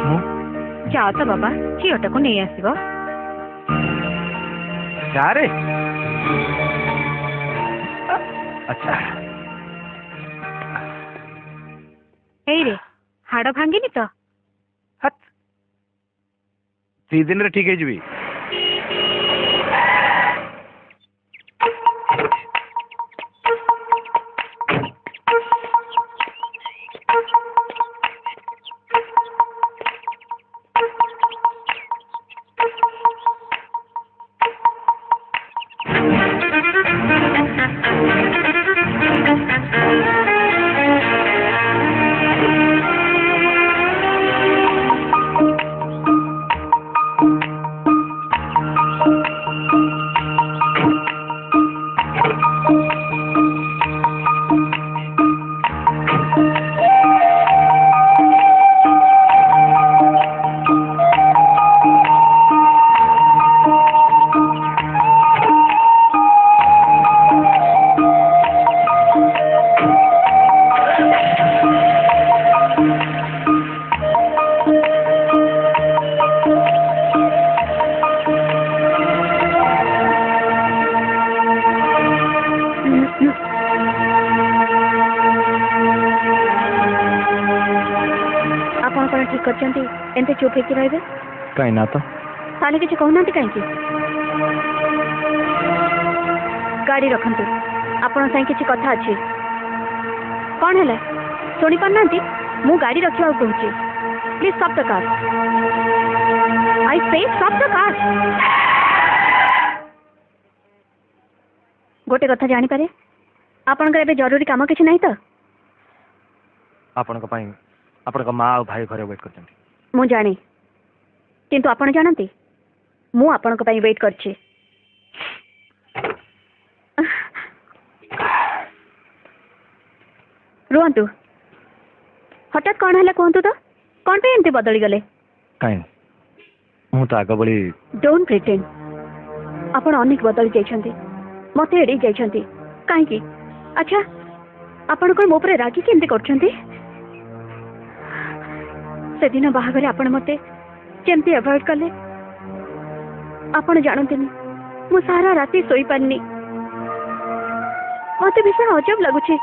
ମୁଁ जाओ तो बाबा झीटा को नहीं आसब जा रे अच्छा एई रे हाड़ भांगिनी तो हट 3 दिन रे ठीक है जीवी करछंती एंते चुप होके रहबे कहीं ना तो ताले किछ कहउनांती काहे की गाड़ी रखंतु आपण साई किछ कथा अछि कोन हला सुनी पानांती मु गाड़ी रखिया कहूची प्लीज स्टॉप द कार आई से स्टॉप द कार गोटे कथा जानी पारे आपनकर एबे जरूरी काम किछ नहीं तो आपण माँ और भाई घरे वेट कर मु जाने किंतु आपण जानती मु आपण को वेट करछि रुहतु हठात कौन है कहतु तो कौन पे एमती बदली गले कहीं मु तो आग बड़ी डोंट प्रिटेंड आपण अनेक बदली जाइछंती मते एडी जाइछंती काहे की अच्छा आपण को मो पर रागी केमती करछंती से दिन बाहागरे आपण मते केमती अवॉइड कले आपण जानतेनी मु सारा राती सोई पारनी मते भीषण अजब लगुचे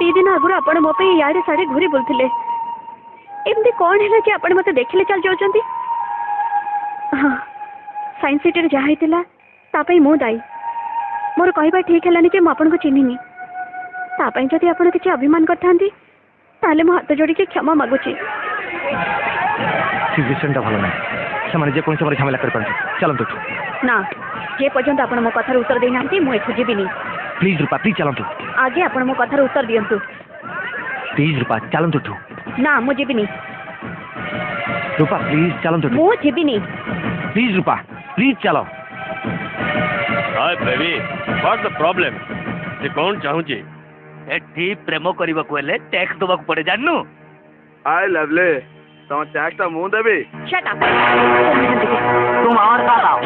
3 दिन आगुर आपण मो पे यारे सारे घुरी बोलथिले एमती कौन है कि आपण मते देखिले चल जाउचंती हां साइंस सिटी रे जाहितिला तापई मु दाई मोर कहबा ठीक हलानी कि मु आपण को चिन्हिनी तापई जदि आपण किछ अभिमान करथांती ताले मु हाथ जोड़ी के क्षमा मागुची सिचुएशन टा भलो ना से माने जे कोन से झमेला कर पांछ चलंतु ना जे पर्यंत आपण मो कथार उत्तर देई नांती मु एठु जीबिनी प्लीज रूपा प्लीज चलंतु आगे आपण मो कथार उत्तर दियंतु प्लीज रूपा चलंतु ना मु जीबिनी रूपा प्लीज चलंतु मु जीबिनी प्लीज रूपा प्लीज चलो hi baby what the problem से कौन चाहू जी एठी प्रेम करबा को हेले टैक्स दबा को पड़े जाननु आय लवले तुम टैक्स मु देबी शट अप तुम और का आओ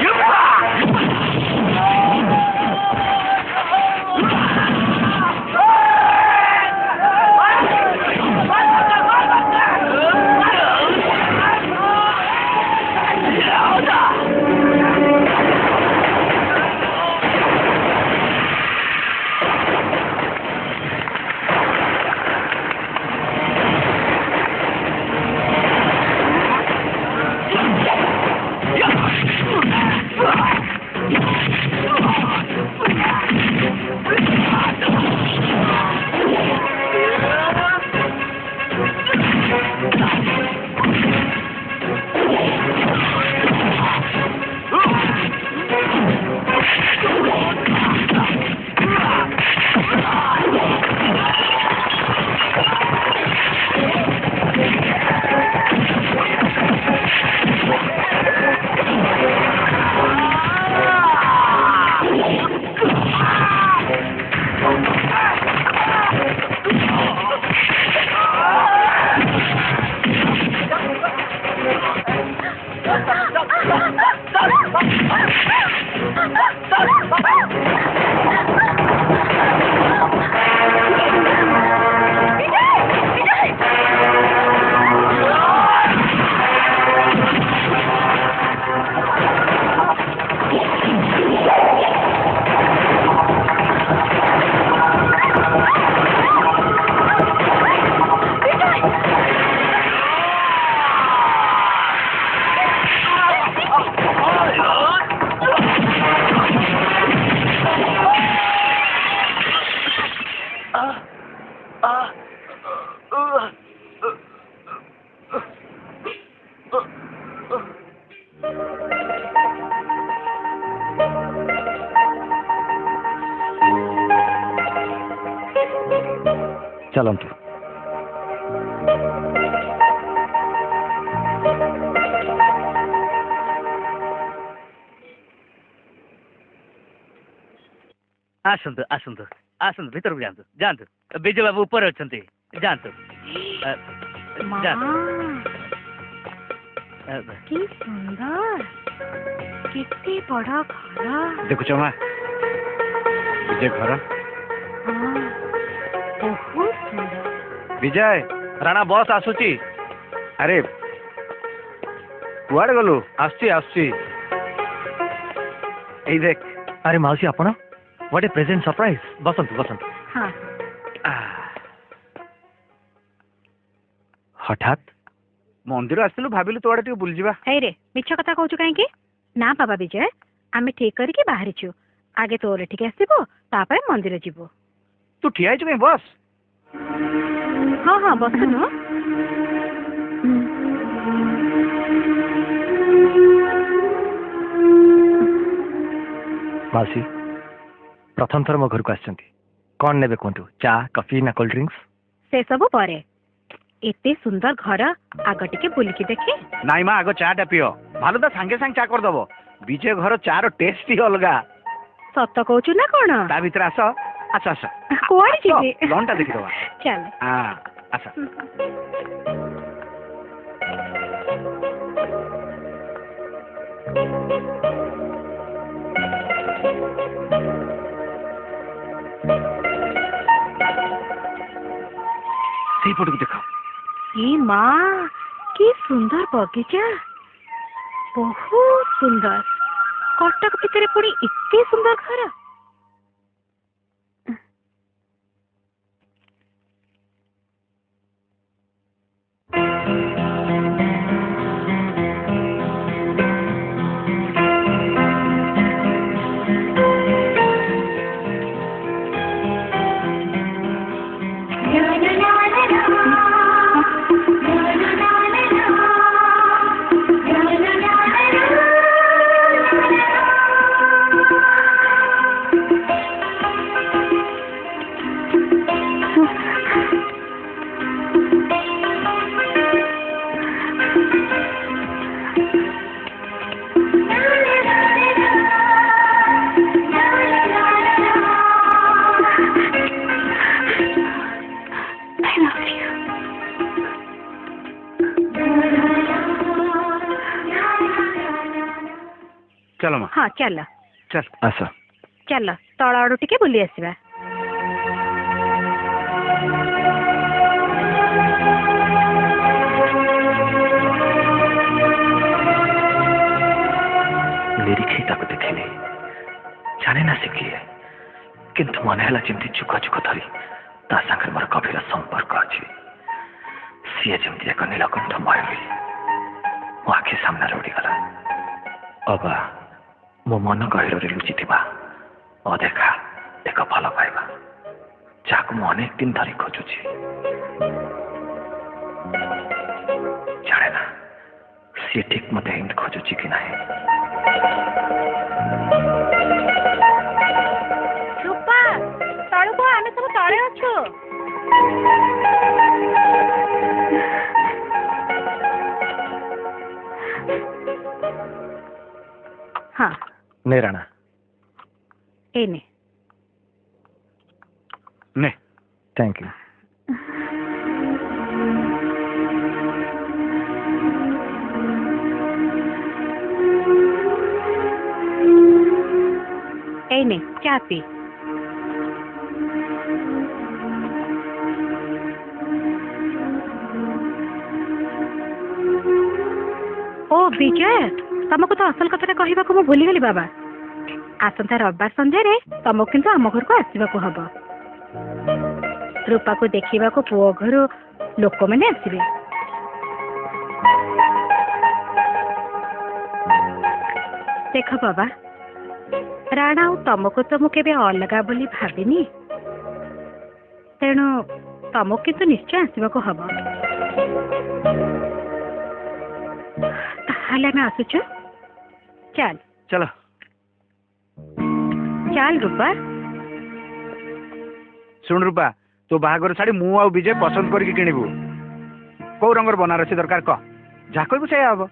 चलंतु आसंतु आसंतु आसंतु भीतर को जानतु जानतु विजय बाबू ऊपर अछंती जानतु कि सुंदर कितने बड़ा घर देखुच माँ विजय घर हाँ बहुत सुंदर विजय राणा बस आसुची अरे कुआड़े गलु आसुची आसुची एई देख अरे माउसी आपण व्हाट ए प्रेजेंट सरप्राइज बसंतु बसंतु हाँ हठात मंदिर आसलु भाविलु तो आड़े टिके बुली जिबा हे रे मिछ कथा कहूछु काहेकि ना बाबा विजय आमे ठीक करके बाहरिछु आगे तोर एठिके आसीबो तापर मंदिर जीवो तू ठिया आइछु कहीं बस हाँ हाँ बसनु मासी प्रथम थर मो घर को आछंती कौन नेबे कोंतु चा कॉफी ना कोल्ड ड्रिंक्स से सब परे एते सुंदर घर आग टिके बुलिकी देखे नाई माँ आग चाटा पियो भालो तो सांगे सांग चा कर दबो विजय घर चार टेस्ट ही अलगा सत कहूछु ना कोन ता भीतर आस आस आस कोआड़ी जीवे लॉन्टा देखि दवा चल हां आस से फोटो को देखो ई माँ की सुंदर बगीचा बहुत सुंदर कटक भितर पुणी इतने सुंदर घर चलो माँ हाँ चल चल आस चल तल आड़ू टिके बुली आसवा निरीक्षी ताको देखिली जाने ना सिकिए किंतु मन है जमी जुग जुग धरी ता सागर मोर गभीर संपर्क अच्छी सी जमी एक नीलकंठ मयूरी मो आखि सामने उड़ीगला अब मो मन गहिर लुचि अदेखा एक भल पाइबा जहाँ मु अनेक दिन धरी खोजुची जाने ना सी ठीक मत हिंद खोजुची कि नहीं रूपा तळको आमे सब तळे अछु हाँ नहीं राणा एने ने थैंक यू एने चा पी ओ विजय तुमको तो असल कथा कहवा को भूली गली बाबा आसंता रविवार संध्यारे तुमको किंतु आम घर को आसवा को हब रूपा को देखा को पुओ घर लोक मैंने आसवे देख बाबा राणा तुमको तो मुझे अलग बोली भाविनी तेणु तुमको किंतु निश्चय आसवा को हब ताहले मैं आसुचु चल चलो चल रूपा सुन रूपा तो बाहागर शाढ़ी मु आ विजय पसंद करके किणबू कौ रंगर बनारसी दरकार कह जहाँ कहबू से हम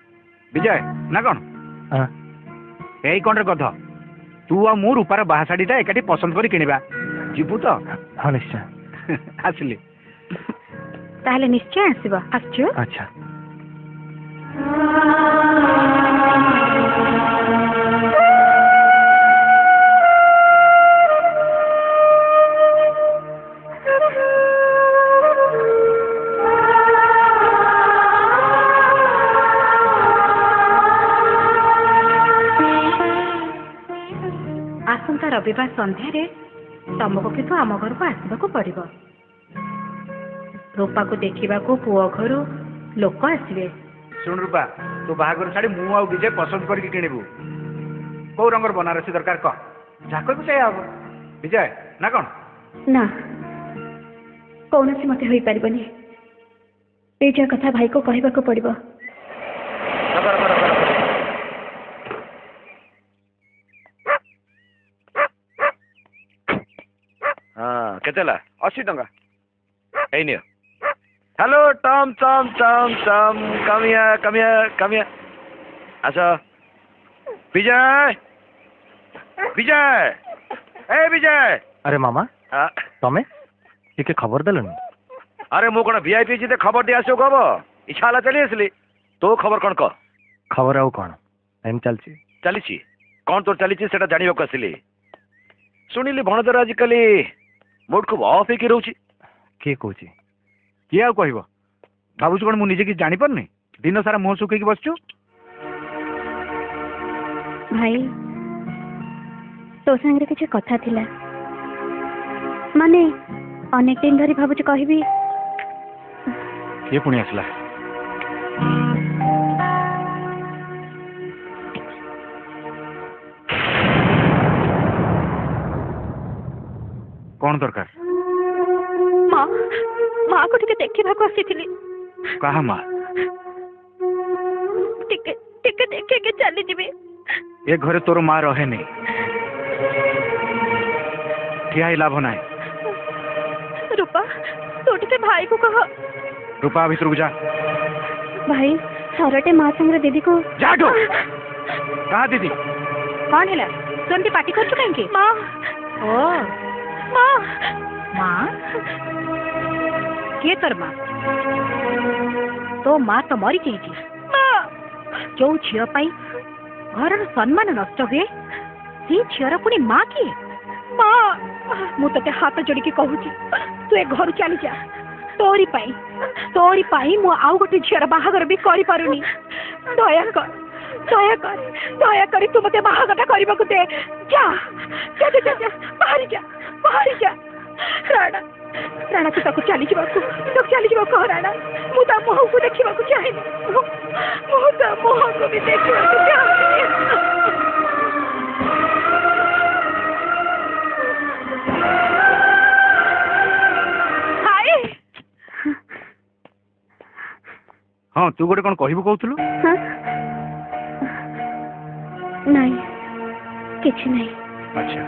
विजय ना कौन यही कौन रे कथ तू आ मु रूपार बाहा शाढ़ीटा एकाठी पसंद कर किणवा जीवु तो हाँ निश्चय आसली ताहले निश्चय आसबा आसछु अच्छा आसंता रविवार संध्यारे तुमको किंतु आम घर को आसवा को पड़िबो रूपा को देखा पुओ घर लोक आसवे ଶୁଣ ରୂପା ତୁ ବାହାଘର ଛାଡ଼ି ମୁଁ ଆଉ ବିଜୟ ପସନ୍ଦ କରିକି କିଣିବୁ କୋଉ ରଙ୍ଗର ବନାରସୀ ଦରକାର କହ ଯାହା କହିବୁ ସେଇଆ ହବ ବିଜୟ ନା କ'ଣ ନା କୌଣସି ମତେ ହୋଇପାରିବନି ନିଜ କଥା ଭାଇକୁ କହିବାକୁ ପଡିବ। ହଁ କେତେ ହେଲା 80 ଟଙ୍କା ଏଇ ନିଅ hello Tom Tom Tom Tom କମିଆ ଆସ ବିଜୟ ବିଜୟ ଏ ବିଜୟ अरे मामा ଆ, तमें टिके खबर देलनि ଆରେ ମୁଁ କ'ଣ ଭିଆଇପି ଅଛି ଖବର ଟିକେ ଆସିବ କହ ଇଚ୍ଛା ହେଲା ଚାଲି ଆସିଲି ତୋ ଖବର କ'ଣ କହ खबर आउ कौन एम चलची ଚାଲିଛି କ'ଣ ତୋର ଚାଲିଛି ସେଟା ଜାଣିବାକୁ ଆସିଲି ଶୁଣିଲି ଭଣଜାର ଆଜିକାଲି ମୁଡ୍ ଖୁବ୍ ଅଫ୍ ହେଇକି ରହୁଛି किए कहूची କିଏ ଆଉ କହିବ ଭାବୁଛୁ କ'ଣ ମୁଁ ନିଜେ କିଛି ଜାଣିପାରୁନି ଦିନ ସାରା ମୁହଁ ଶୁଖେଇକି ବସିଛୁ ଭାଇ ତୋ ସାଙ୍ଗରେ କିଛି କଥା ଥିଲା ମାନେ ଅନେକ ଦିନ ଧରି ଭାବୁଛି କହିବି କିଏ ପୁଣି ଆସିଲା କ'ଣ ଦରକାର ମାଆକୁ ଟିକେ ଦେଖିବାକୁ ଆସିଥିଲି କାହା ମା ଟିକେ ଟିକେ ଦେଖିକି ଚାଲିଯିବି ଏ ଘରେ ତୋର ମା ରହେନି ଠିଆ ହେଇ ଲାଭ ନାହିଁ ରୂପା ତୁ ଟିକେ ଭାଇକୁ କହ ରୂପା ଭିତରକୁ ଯା ଭାଇ ଥରଟେ ମା ସାଙ୍ଗରେ ଦିଦିକୁ ଯାଠୁ କାହା ଦିଦି କ'ଣ ହେଲା ତୁ ଏମିତି ପାଟି କରୁଛୁ କାହିଁକି ମା ଓ ମା ମା କିଏ ତୋର ମା ତୋ ମା ତ ମରିଯାଇଛି ଯୋଉ ଝିଅ ପାଇଁ ଘରର ସମ୍ମାନ ନଷ୍ଟ ହୁଏ ସେ ଝିଅର ପୁଣି ମା କିଏ ମା ମୁଁ ତତେ ହାତ ଯୋଡ଼ିକି କହୁଛି ତୁ ଏ ଘରୁ ଚାଲିଯା ତୋରି ପାଇଁ ମୁଁ ଆଉ ଗୋଟେ ଝିଅର ବାହାଘର ବି କରିପାରୁନି ଦୟାକରି ତୁ ମତେ ବାହାଘରଟା କରିବାକୁ ଦେ ଯା ବାହାରି ଯା ରାଣା ତୁ ତାକୁ ଚାଲିଯିବାକୁ କହ ରାଣା ମୁଁ ତା ମୁହଁକୁ ଦେଖିବାକୁ ଚାହେଁନି ମୁଁ ତା ମୁହଁକୁ ବି ଦେଖିବାକୁ ଚାହେଁନି ହଁ ତୁ ଗୋଟେ କ'ଣ କହିବୁ କହୁଥିଲୁ ନାଇଁ କିଛି ନାହିଁ ଆଚ୍ଛା